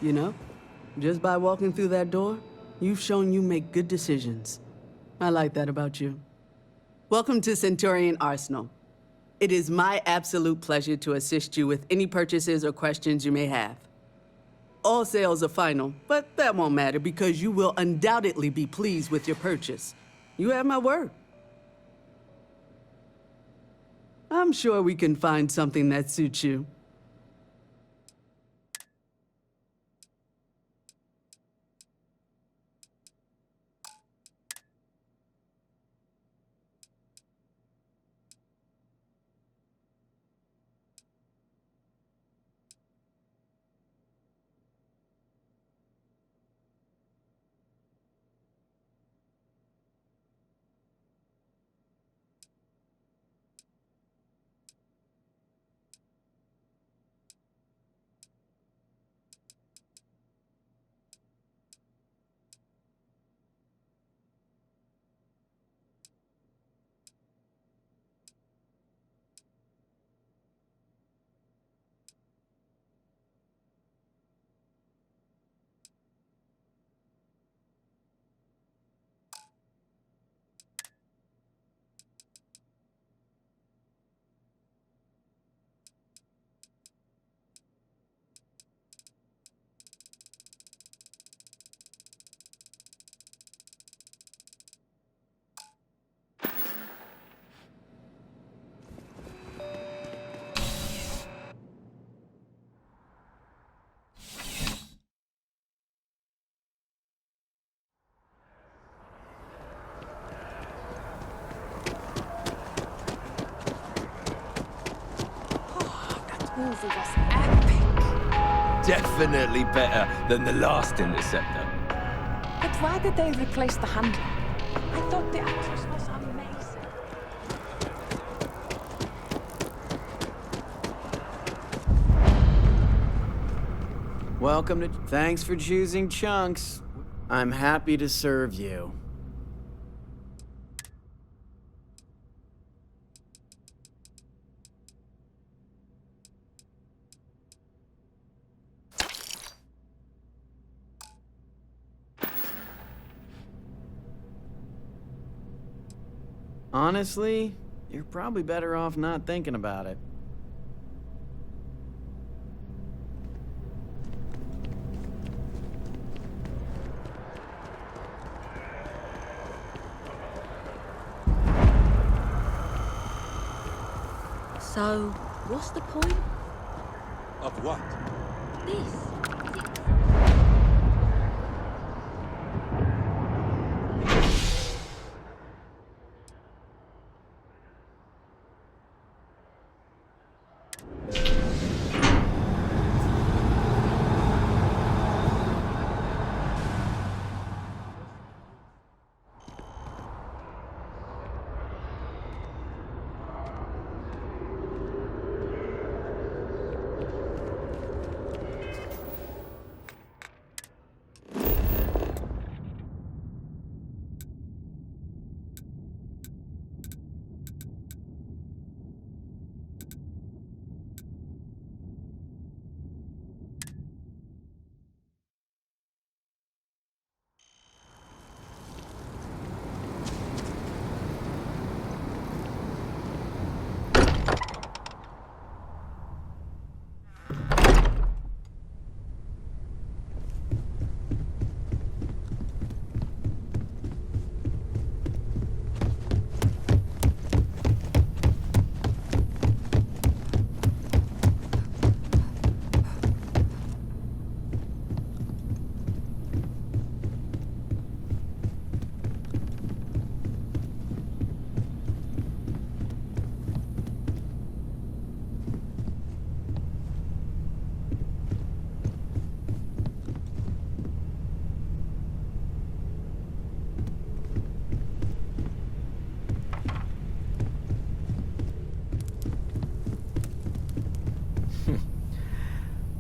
S10: You know, just by walking through that door, you've shown you make good decisions. I like that about you. Welcome to Centurion Arsenal. It is my absolute pleasure to assist you with any purchases or questions you may have. All sales are final, but that won't matter because you will undoubtedly be pleased with your purchase. You have my word. I'm sure we can find something that suits you.
S2: Movie was epic.
S12: Definitely better than the last Interceptor.
S2: But why did they replace the handler? I thought the actress was amazing.
S15: Welcome to... Thanks for choosing Chunks. I'm happy to serve you. Honestly, you're probably better off not thinking about it.
S21: So, what's the point?
S13: Of what?
S21: This.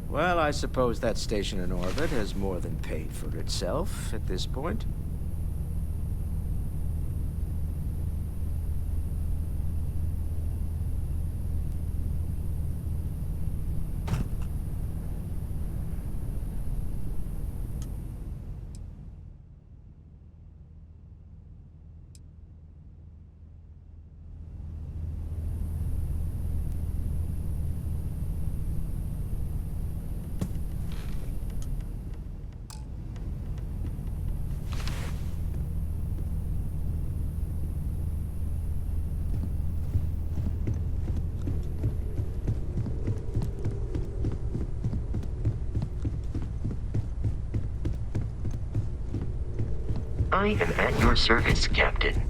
S25: Well, I suppose that station in orbit has more than paid for itself at this point.
S1: I am at your service, Captain.